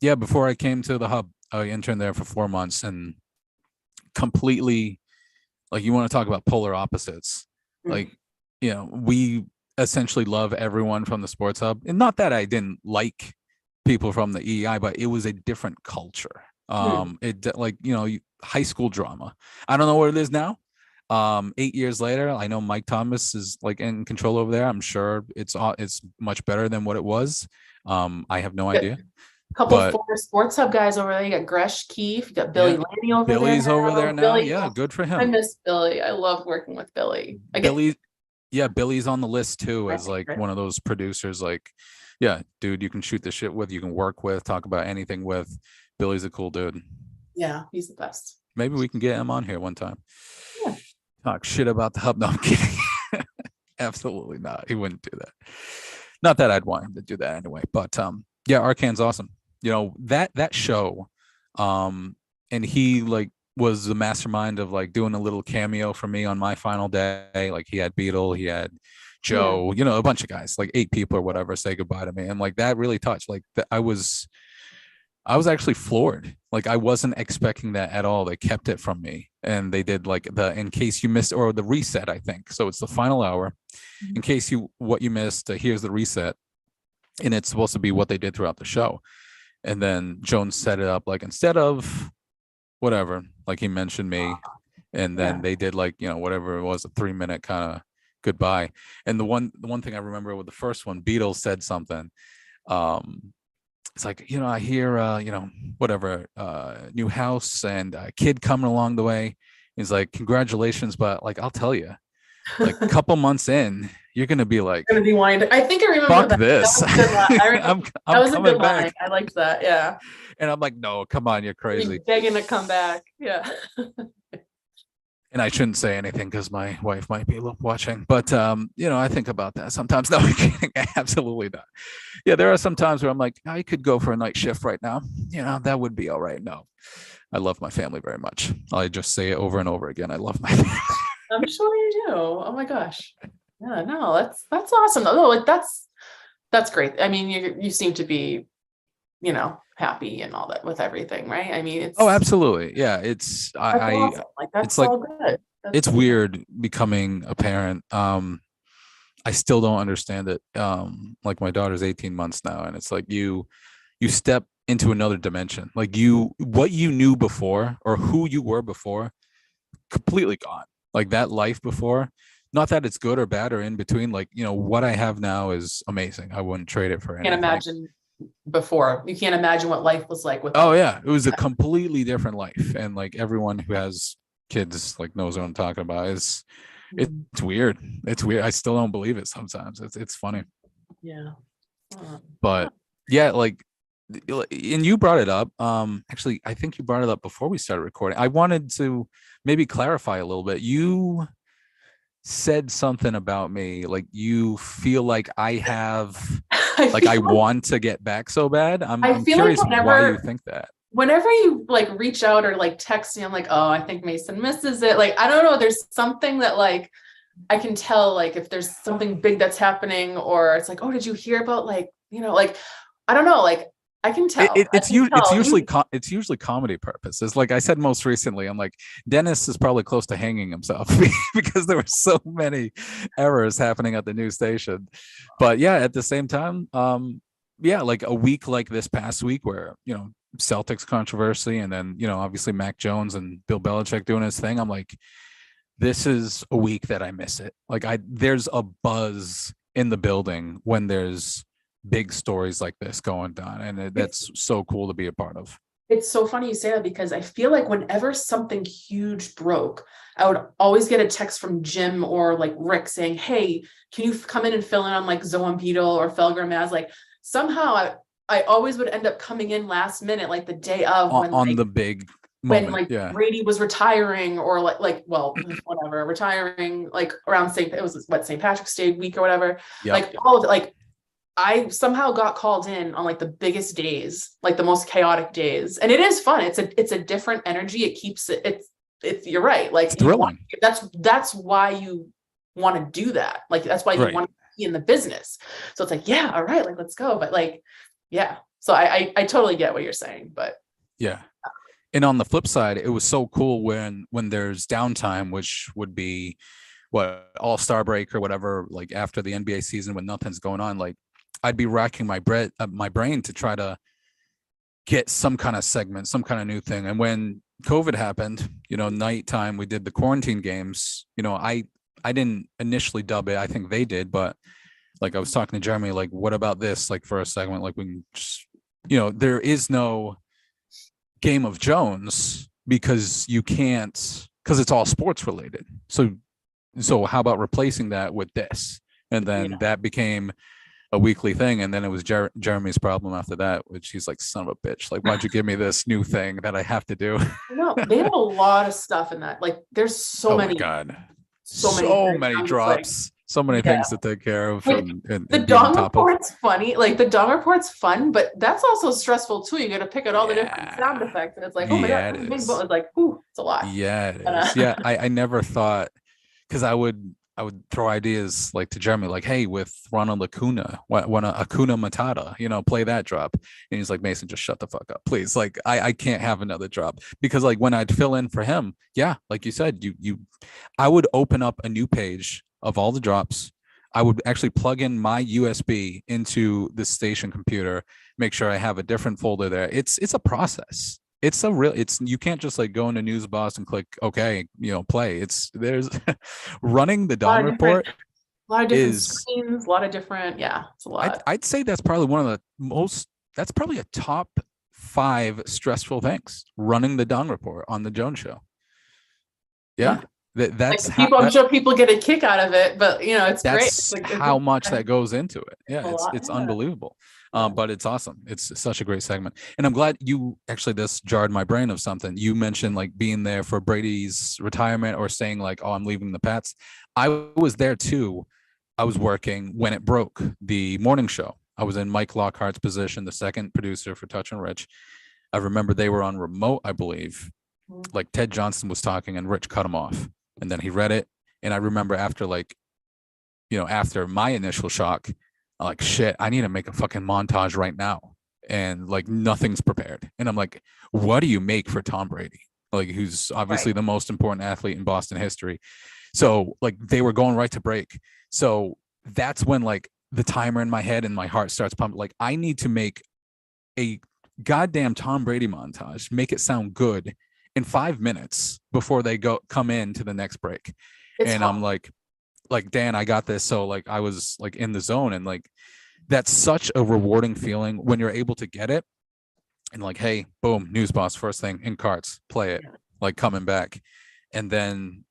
Yeah, before I came to the hub, I interned there for 4 months and completely like you want to talk about polar opposites. Like, we essentially love everyone from the sports hub. And not that I didn't like people from the EEI, but it was a different culture. It like, high school drama. I don't know what it is now. 8 years later, I know Mike Thomas is like in control over there. I'm sure it's much better than what it was. I have no idea. A couple of former sports hub guys over there. You got Gresh Keefe, you got Billy Laney over there. Billy's over there now. Yeah, good for him. I miss Billy. I love working with Billy. Billy's on the list too as like one of those producers. Like, yeah, dude, you can shoot the shit with, you can work with, talk about anything with. Billy's a cool dude. Yeah, he's the best. Maybe we can get him on here one time. Yeah. Talk shit about the hub. No, I'm kidding. Absolutely not. He wouldn't do that. Not that I'd want him to do that anyway. But yeah, Arcan's awesome. That show, and he like was the mastermind of like doing a little cameo for me on my final day. Like he had Beetle, he had Joe, a bunch of guys, like 8 people or whatever, say goodbye to me. And like that really touched. Like I was I was actually floored. Like I wasn't expecting that at all. They kept it from me, and they did like the in case you missed or the reset. I think so. It's the final hour. In case you missed, here's the reset, and it's supposed to be what they did throughout the show. And then Jones set it up like instead of whatever, like he mentioned me, and then Yeah. they did like whatever it was, a 3 minute kind of goodbye. And the one thing I remember with the first one, Beatles said something. Um, it's like I hear whatever new house and a kid coming along the way. He's like, congratulations, but like I'll tell you, like a couple months in, you're gonna be like, Gonna be winded. I think I remember fuck that. this. That was a good line. I remember, that I'm was a coming good line. back. I liked that. Yeah. And I'm like, no, come on, you're crazy. Begging to come back. Yeah. And I shouldn't say anything because my wife might be watching. But I think about that sometimes. No, I'm kidding. Absolutely not. Yeah, there are some times where I'm like, I could go for a night shift right now. That would be all right. No, I love my family very much. I just say it over and over again. I love my family. I'm sure you do. Oh my gosh. Yeah, no, that's awesome. No, like that's great. I mean, you seem to be, happy and all that with everything, right? I mean, Oh, absolutely. Yeah, it's that's awesome. Like that's it's like all good. it's weird becoming a parent. I still don't understand it. Like my daughter's 18 months now, and it's like you step into another dimension. Like what you knew before or who you were before, completely gone. Like that life before, not that it's good or bad or in between. Like, what I have now is amazing. I wouldn't trade it for Can't anything. imagine before. You can't imagine what life was like with. Oh yeah, it was a completely different life, and like everyone who has kids like knows what I'm talking about. It's weird. It's weird. I still don't believe it sometimes. It's funny. Yeah. But yeah, like, and you brought it up. Actually, I think you brought it up before we started recording. I wanted to maybe clarify a little bit. You said something about me, like you feel like I have, I want to get back so bad. I'm curious why you think that. Whenever you like reach out or like text me, I'm like, oh, I think Mason misses it. Like, I don't know. There's something that like I can tell, like if there's something big that's happening, or it's like, oh, did you hear about like, like, I don't know, like I can tell. It's usually comedy purposes. Like I said, most recently, I'm like, Dennis is probably close to hanging himself because there were so many errors happening at the new station. But yeah, at the same time, yeah, like a week like this past week where, Celtics controversy, and then, obviously Mac Jones and Bill Belichick doing his thing. I'm like, this is a week that I miss it. Like there's a buzz in the building when there's big stories like this going down, and that's so cool to be a part of. It's so funny you say that, because I feel like whenever something huge broke, I would always get a text from Jim or like Rick saying, hey, can you come in and fill in on like Zoe Beetle or Felger Maz? Like somehow I always would end up coming in last minute, like the day of on the big moment, when like Brady was retiring, or whatever, retiring like around St. Patrick's Day week or whatever. Yep. Like all of it, like I somehow got called in on like the biggest days, like the most chaotic days. And it is fun. It's a different energy. It keeps it's you're right. Like it's thrilling. That's why you want to do that. Like, that's why you want to be in the business. So it's like, yeah, all right, like, let's go. But like, yeah. So I totally get what you're saying, but yeah. And on the flip side, it was so cool when there's downtime, which would be all-star break or whatever, like after the NBA season when nothing's going on, like I'd be racking my brain to try to get some kind of segment, some kind of new thing. And when COVID happened, nighttime, we did the quarantine games. I didn't initially dub it. I think they did, but like I was talking to Jeremy, like, what about this? Like for a segment, like we can just, there is no Game of Jones because you can't, because it's all sports related. So how about replacing that with this? And then that became a weekly thing, and then it was Jeremy's problem after that, which he's like, son of a bitch, like, why'd you give me this new thing that I have to do? No, they have a lot of stuff in that. Like there's so many. God, so many drops, so many things to take care of. Like, and the Dong Report's funny. Like the Dong Report's fun, but that's also stressful too. You got to pick out all the different sound effects, and it's like, oh my god, it's like, ooh, it's a lot. Yeah, it is. Yeah, I never thought, because I would I would throw ideas like to Jeremy, like, hey, with Ronald Acuna, when a Acuna Matata, play that drop. And he's like, Mason, just shut the fuck up, please. Like, I can't have another drop because like when I'd fill in for him, yeah, like you said, I would open up a new page of all the drops. I would actually plug in my USB into the station computer, make sure I have a different folder there. It's a process. It's you can't just like go into News Boss and click okay, play. There's running the A lot Dawn of different, report a lot of different is screens, a lot of different, yeah, it's a I'd lot. I'd say that's probably one of the most that's probably a top 5 stressful things, running the Dawn report on the Jones show. Yeah. Yeah. That's Like how I'm sure people get a kick out of it, but it's great. that's Like how much that goes into it. Yeah, a lot. it's Yeah. unbelievable. Yeah. But it's awesome. It's such a great segment. And I'm glad you actually this jarred my brain of something. You mentioned like being there for Brady's retirement or saying like, oh, I'm leaving the Pats. I was there too. I was working when it broke, the morning show. I was in Mike Lockhart's position, the second producer for Touch and Rich. I remember they were on remote, I believe. Like Ted Johnson was talking and Rich cut him off. And then he read it. And I remember after after my initial shock, I'm like, shit, I need to make a fucking montage right now. And like nothing's prepared. And I'm like, what do you make for Tom Brady? Like, who's obviously the most important athlete in Boston history. So like they were going right to break. So that's when like the timer in my head and my heart starts pumping. Like, I need to make a goddamn Tom Brady montage, make it sound good in 5 minutes before they come in to the next break. It's And hard. I'm like, Dan, I got this. So like I was like in the zone, and like that's such a rewarding feeling when you're able to get it and like, hey, boom, News Boss, first thing in carts, play it, like coming back. And then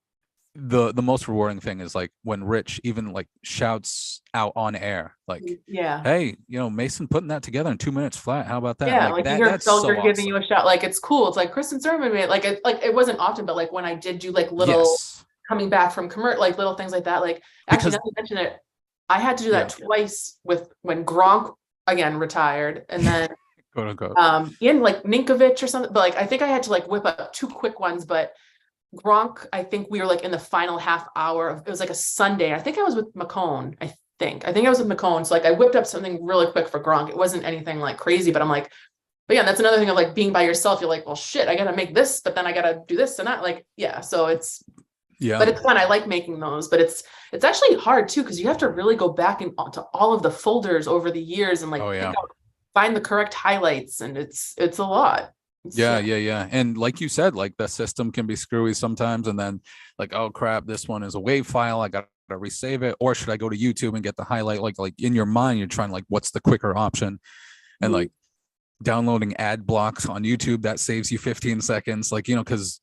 the most rewarding thing is like when Rich even like shouts out on air, like, Yeah. hey, Mason putting that together in 2 minutes flat. How about that? Yeah, Like like you hear that's so Felger giving awesome. you a shout, like it's cool. It's like Kristen Surman made like it wasn't often, but like when I did do like little Yes. coming back from like little things like that. Like actually, Because now you mention it, I had to do that yeah, twice with when Gronk again retired, and then quote unquote. Ian like Ninkovich or something. But like I think I had to like whip up 2 quick ones, but Gronk, I think we were like in the final half hour of it was like a Sunday. I think I was with Mcone. I think I was with Mcone. So like I whipped up something really quick for Gronk. It wasn't anything like crazy, but I'm like, but yeah, that's another thing of like being by yourself. You're like, well, shit, I gotta make this, but then I gotta do this and that. Like, yeah. So but it's fun. I like making those, but it's actually hard too, because you have to really go back into all of the folders over the years and like find the correct highlights, and it's a lot. Yeah. And like you said, like the system can be screwy sometimes. And then like, oh crap, this one is a WAV file. I got to resave it. Or should I go to YouTube and get the highlight? Like in your mind, you're trying like, what's the quicker option? And like downloading ad blocks on YouTube, that saves you 15 seconds. Like, because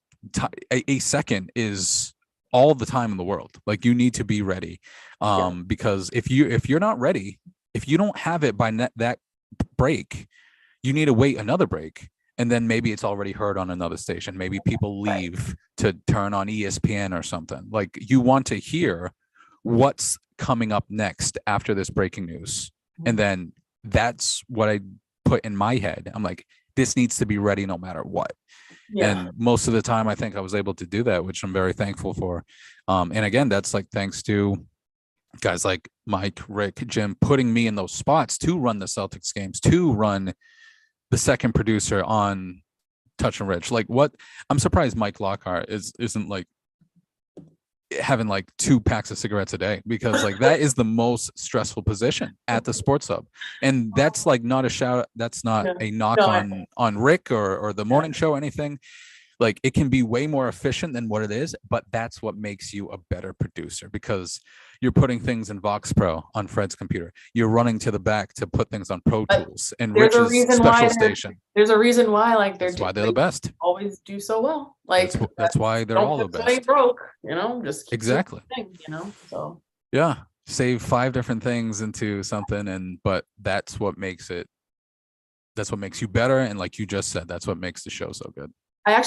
a second is all the time in the world. Like you need to be ready. Because if you're not ready, if you don't have it by that break, you need to wait another break. And then maybe it's already heard on another station. Maybe people leave to turn on ESPN or something. Like you want to hear what's coming up next after this breaking news. And then that's what I put in my head. I'm like, this needs to be ready no matter what. Yeah. And most of the time, I think I was able to do that, which I'm very thankful for. And again, that's like thanks to guys like Mike, Rick, Jim, putting me in those spots to run the Celtics games, to run the second producer on Touch and Rich. Like what I'm surprised Mike Lockhart isn't like having like 2 packs of cigarettes a day, because like that is the most stressful position at the sports hub. And that's like not a shout. That's not a knock on Rick or the morning show or anything. Like it can be way more efficient than what it is, but that's what makes you a better producer, because you're putting things in Vox Pro on Fred's computer. You're running to the back to put things on Pro Tools and Rich's special station. There's a reason why, like that's why they're the best. Always do so well. Like that's why they're all the best. They broke, just exactly. Thing, so yeah, save 5 different things into something, but that's what makes it. That's what makes you better, and like you just said, that's what makes the show so good. I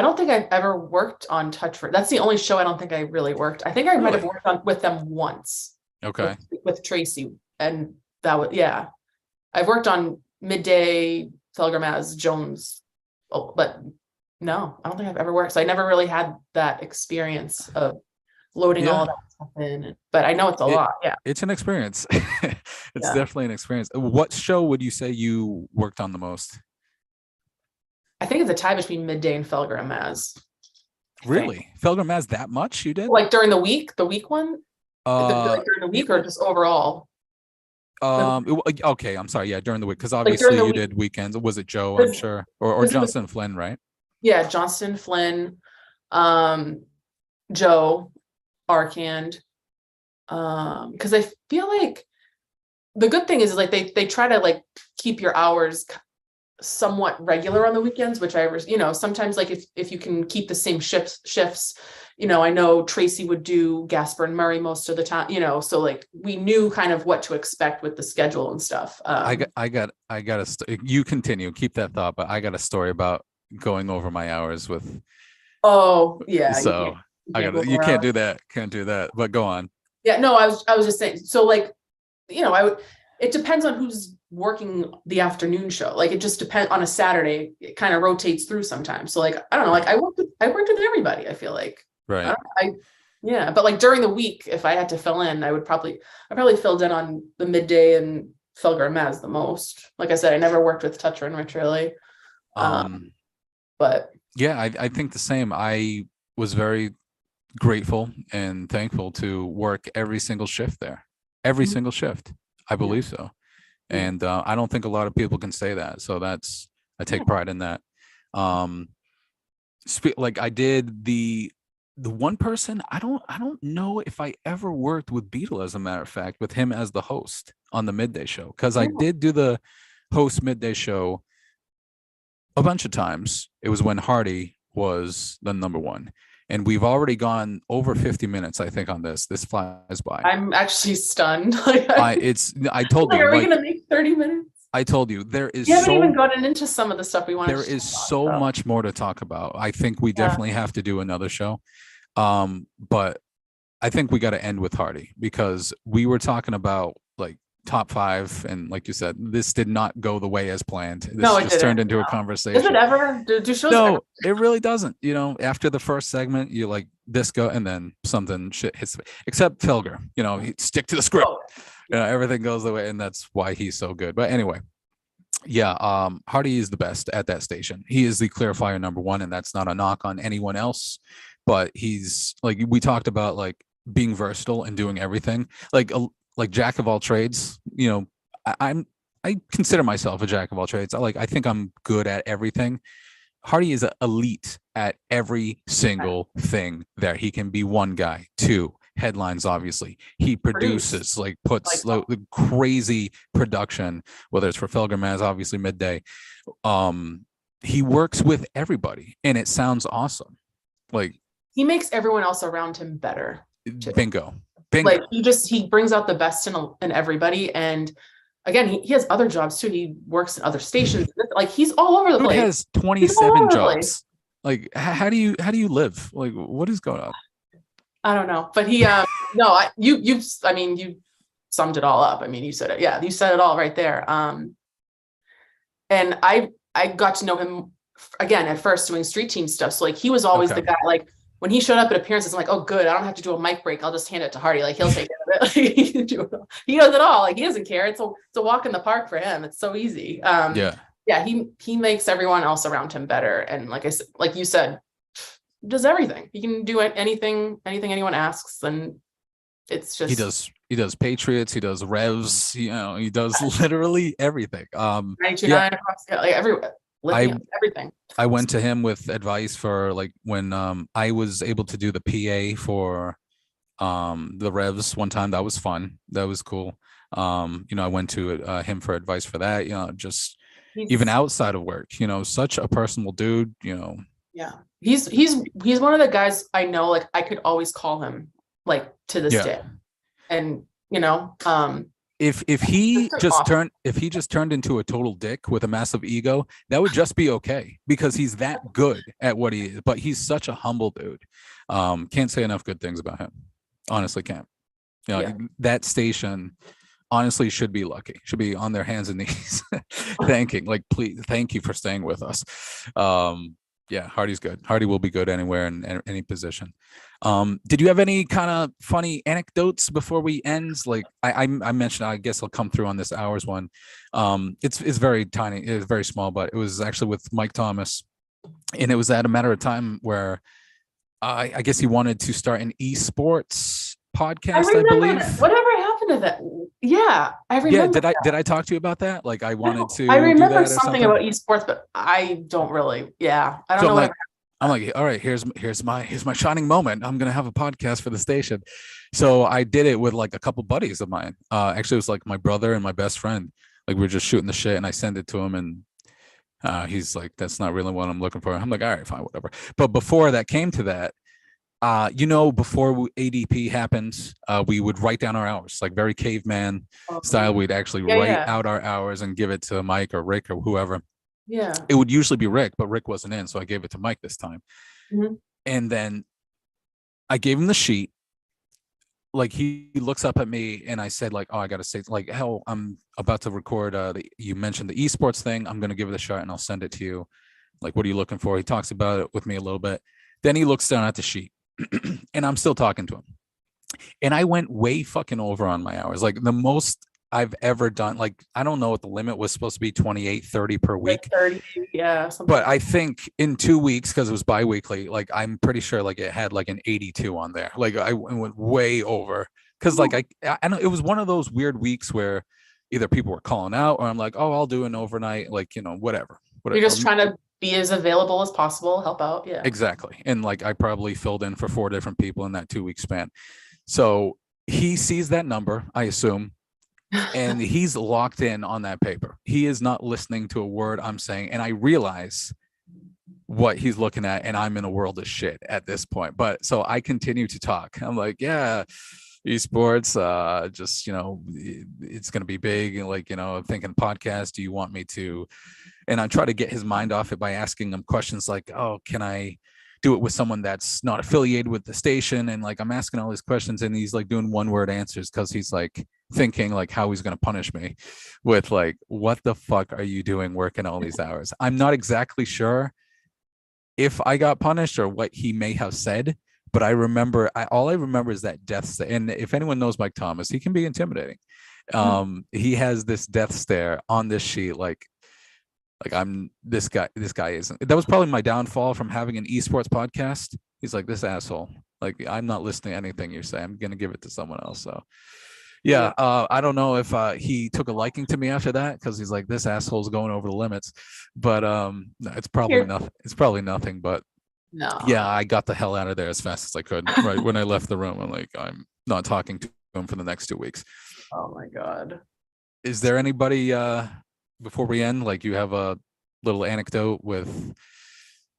don't think I've ever worked on Touch for. That's the only show I don't think I really worked. I think I might have worked on with them once. Okay. With Tracy, and that was I've worked on Midday, Telegram Jones, but no, I don't think I've ever worked. So I never really had that experience of loading all of that But I know it's a it lot. Yeah. it's an experience. It's Yeah. definitely an experience. What show would you say you worked on the most? I think it's a tie between Midday and Felger and Maz. I think. Really? Felger Maz that much you did? Like during the week one, Uh, like during the y- week or just overall? okay, I'm sorry. Yeah, during the week, because Like during obviously the you week, did weekends. Was it Joe? I'm because sure, or it was, Johnson Flynn, right? yeah, Johnston, Flynn, um, Joe, Arcand. Because I feel like the good thing is like they try to like keep your hours somewhat regular on the weekends, which sometimes like if you can keep the same shifts, I know Tracy would do Gasper and Murray most of the time, so like we knew kind of what to expect with the schedule and stuff. You continue, keep that thought, but I got a story about going over my hours with, Oh yeah, so you I can't go got you can't around. do that, but go on. Yeah, no, I was just saying, so like, I would, it depends on who's working the afternoon show. Like it just depends on a Saturday, it kind of rotates through sometimes. So like, I don't know, like Right. I worked with everybody, I feel like. I Right. don't, I yeah, but like during the week, if I had to fill in, I probably filled in on the Midday and Felger and Maz the most. Like I said, I never worked with Toucher and Rich really. Um, But yeah, I think the same. I was very grateful and thankful to work every single shift there. Every Mhm. single shift. I Yeah, believe so. yeah, And I don't think a lot of people can say that. So I yeah. take pride in that. Um, like I did the one person I don't know if I ever worked with Beetle, as a matter of fact, with him as the host on the midday show, because I Yeah. did do the host midday show a bunch of times. It was when Hardy was the number one. And we've already gone over 50 minutes, I think, on this. This flies by. I'm actually stunned. Like, I told like, you, are we like gonna make 30 minutes? I told you, there is We haven't even so gotten into some of the stuff we wanted there to is talk so about. much more to talk about. I think we Yeah. definitely have to do another show. But I think we got to end with Hardy, because we were talking about like top five, and like you said, this did not go the way as planned. This No, it just turned didn't. into a Is it conversation. ever? Do shows ever? No, it really doesn't. After the first segment, you like this go, and then something shit hits. Except Felger, he stick to the script. Oh, Everything goes the way, and that's why he's so good. But anyway, yeah, Hardy is the best at that station. He is the clear fire number one, and that's not a knock on anyone else. But he's like, we talked about, like being versatile and doing everything, like jack of all trades. I consider myself a jack of all trades. I think I'm good at everything. Hardy is elite at every single thing there. He can be one guy, two headlines, obviously. He produce produces, like puts like the crazy production, whether it's for Felger Maz, obviously midday. He works with everybody and it sounds awesome. Like he makes everyone else around him better too. bingo. Like Bingo. he brings out the best in everybody. And again, he has other jobs too. He works in other stations. Like he's all over the Dude place. has He's all 27 over the place. jobs. Like how do you live? Like what is going on? I don't know, but he no, I mean you summed it all up. I mean you said it. Yeah, you said it all right there. And I got to know him again at first doing street team stuff. So like he was always Okay. the guy, like when he showed up at appearances, I'm like, oh good, I don't have to do a mic break. I'll just hand it to Hardy. Like he'll take care of it. He does it all. Like he doesn't care. It's a walk in the park for him. It's so easy. Yeah. Yeah, he makes everyone else around him better. And like I said, like you said, does everything. He can do anything anyone asks, and it's He just does Patriots, he does Revs, he does literally everything. 92.9 across, like everywhere, I everything. I went to him with advice for like when I was able to do the PA for the Revs one time. That was fun. That was cool. I went to him for advice for that, just even He's outside of work, such a personal dude, Yeah, he's one of the guys I know, like I could always call him like to this yeah. day. And If he just just awesome. turned into a total dick with a massive ego, that would just be okay, because he's that good at what he is. But he's such a humble dude. Can't say enough good things about him. Honestly, can't. Yeah. That station honestly should be lucky. Should be on their hands and knees, thanking, like, please, thank you for staying with us. Yeah, Hardy's good. Hardy will be good anywhere in any position. Did you have any kind of funny anecdotes before we end? Like I mentioned, I guess I'll come through on this hours one. It's very tiny, it's very small, but it was actually with Mike Thomas, and it was at a matter of time where I guess he wanted to start an esports I podcast, I remember that. believe. Whatever happened to that? Yeah, I Yeah, remember did I talk to you about that? Like I wanted I to do remember that or something something. about esports, but I don't really. Yeah, I don't So know whatever. I'm like, all right, here's my shining moment. I'm gonna have a podcast for the station. So I did it with like a couple buddies of mine. Actually, it was like my brother and my best friend. Like we are just shooting the shit, and I sent it to him, and he's like, "That's not really what I'm looking for." I'm like, "All right, fine, whatever." But before that came to that, before ADP happened, we would write down our hours, like very caveman style. We'd actually Yeah, write yeah, out our hours and give it to Mike or Rick or whoever. yeah. It would usually be Rick, but Rick wasn't in, so I gave it to Mike this time. Mhm. And then I gave him the sheet. Like he looks up at me and I said, like, oh, I gotta say, like, hell, I'm about to record you mentioned the esports thing. I'm gonna give it a shot and I'll send it to you. Like, what are you looking for? He talks about it with me a little bit. Then he looks down at the sheet and I'm still talking to him. And I went way fucking over on my hours. Like the most I've ever done. Like, I don't know what the limit was supposed to be, 28, 30 per Like week. 30, yeah, something. But I think in 2 weeks, because it was bi-weekly, like I'm pretty sure like it had like an 82 on there. Like I went way over because like I know it was one of those weird weeks where either people were calling out or I'm like, oh, I'll do an overnight, like, whatever. You're just trying to be as available as possible, help out. Yeah. Exactly. And like I probably filled in for 4 different people in that 2 week span. So he sees that number, I assume, and he's locked in on that paper. He is not listening to a word I'm saying. And I realize what he's looking at, and I'm in a world of shit at this point. But so I continue to talk. I'm like, yeah, esports, just it's gonna be big. And like, I'm thinking podcast. Do you want me to? And I try to get his mind off it by asking him questions like, oh, can I do it with someone that's not affiliated with the station? And like I'm asking all these questions and he's like doing one word answers because he's like thinking like how he's going to punish me with like, what the fuck are you doing working all these hours? I'm not exactly sure if I got punished or what he may have said, but I remember all I remember is that death stare. And if anyone knows Mike Thomas, he can be intimidating. He has this death stare on this sheet like I'm this guy isn't. That was probably my downfall from having an esports podcast. He's like, this asshole, like I'm not listening to anything you say. I'm gonna give it to someone else. So yeah, I don't know if he took a liking to me after that because he's like, this asshole's going over the limits. But it's probably nothing. It's probably nothing. But No. yeah, I got the hell out of there as fast as I could. Right when I left the room, I'm like, I'm not talking to him for the next 2 weeks. Oh my God. Is there anybody before we end, like you have a little anecdote with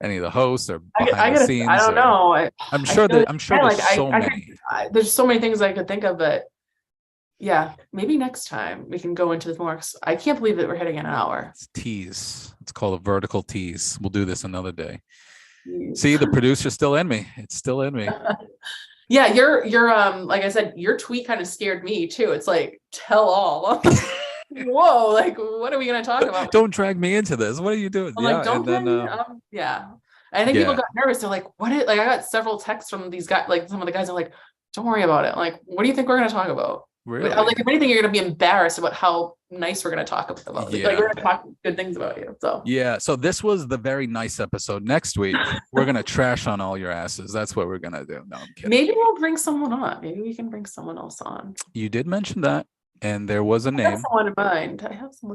any of the hosts or behind the scenes? I don't know. I'm sure there's so many. There's so many things I could think of, but yeah, maybe next time we can go into this more. I can't believe that we're hitting an hour. It's tease. It's called a vertical tease. We'll do this another day. See, the producer's still in me. It's still in me. Yeah, you're like I said, your tweet kind of scared me too. It's like, tell all. Whoa, like what are we gonna talk about? Don't drag me into this. What are you doing? I'm like, don't drag me. Yeah. I think people got nervous. They're like, what is, like I got several texts from these guys, like some of the guys are like, don't worry about it. I'm like, what do you think we're gonna talk about? Really? Like, if anything, you're gonna be embarrassed about how nice we're gonna talk about. Yeah. Like we're gonna talk good things about you. So yeah. So this was the very nice episode. Next week, we're gonna trash on all your asses. That's what we're gonna do. No, I'm kidding. Maybe we'll bring someone on. Maybe we can bring someone else on. You did mention that. And there was a name. I have someone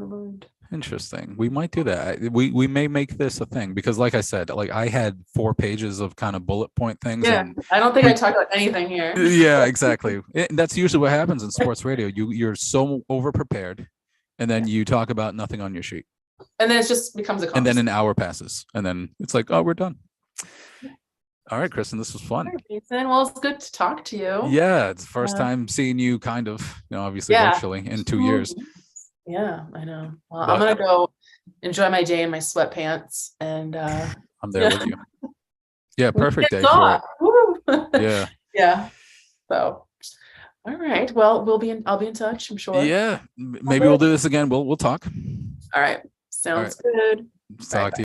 in mind. Interesting. We might do that. We may make this a thing because, like I said, like I had 4 pages of kind of bullet point things. Yeah, and I don't think I talk about anything here. Yeah, exactly. That's usually what happens in sports radio. You're so over prepared, and then you talk about nothing on your sheet. And then it just becomes a conversation. And then an hour passes, and then it's like, oh, we're done. All right, Kristen, this was fun. Right, Jason. Well, it's good to talk to you. Yeah, it's the first time seeing you kind of, obviously virtually in 2 years. Yeah, I know. Well, I'm going to go enjoy my day in my sweatpants and I'm there with you. Yeah, perfect day for it. Yeah. Yeah. So, all right. Well, I'll be in touch, I'm sure. Yeah. Maybe we'll do this again. We'll talk. All right. Sounds good. Talk to you.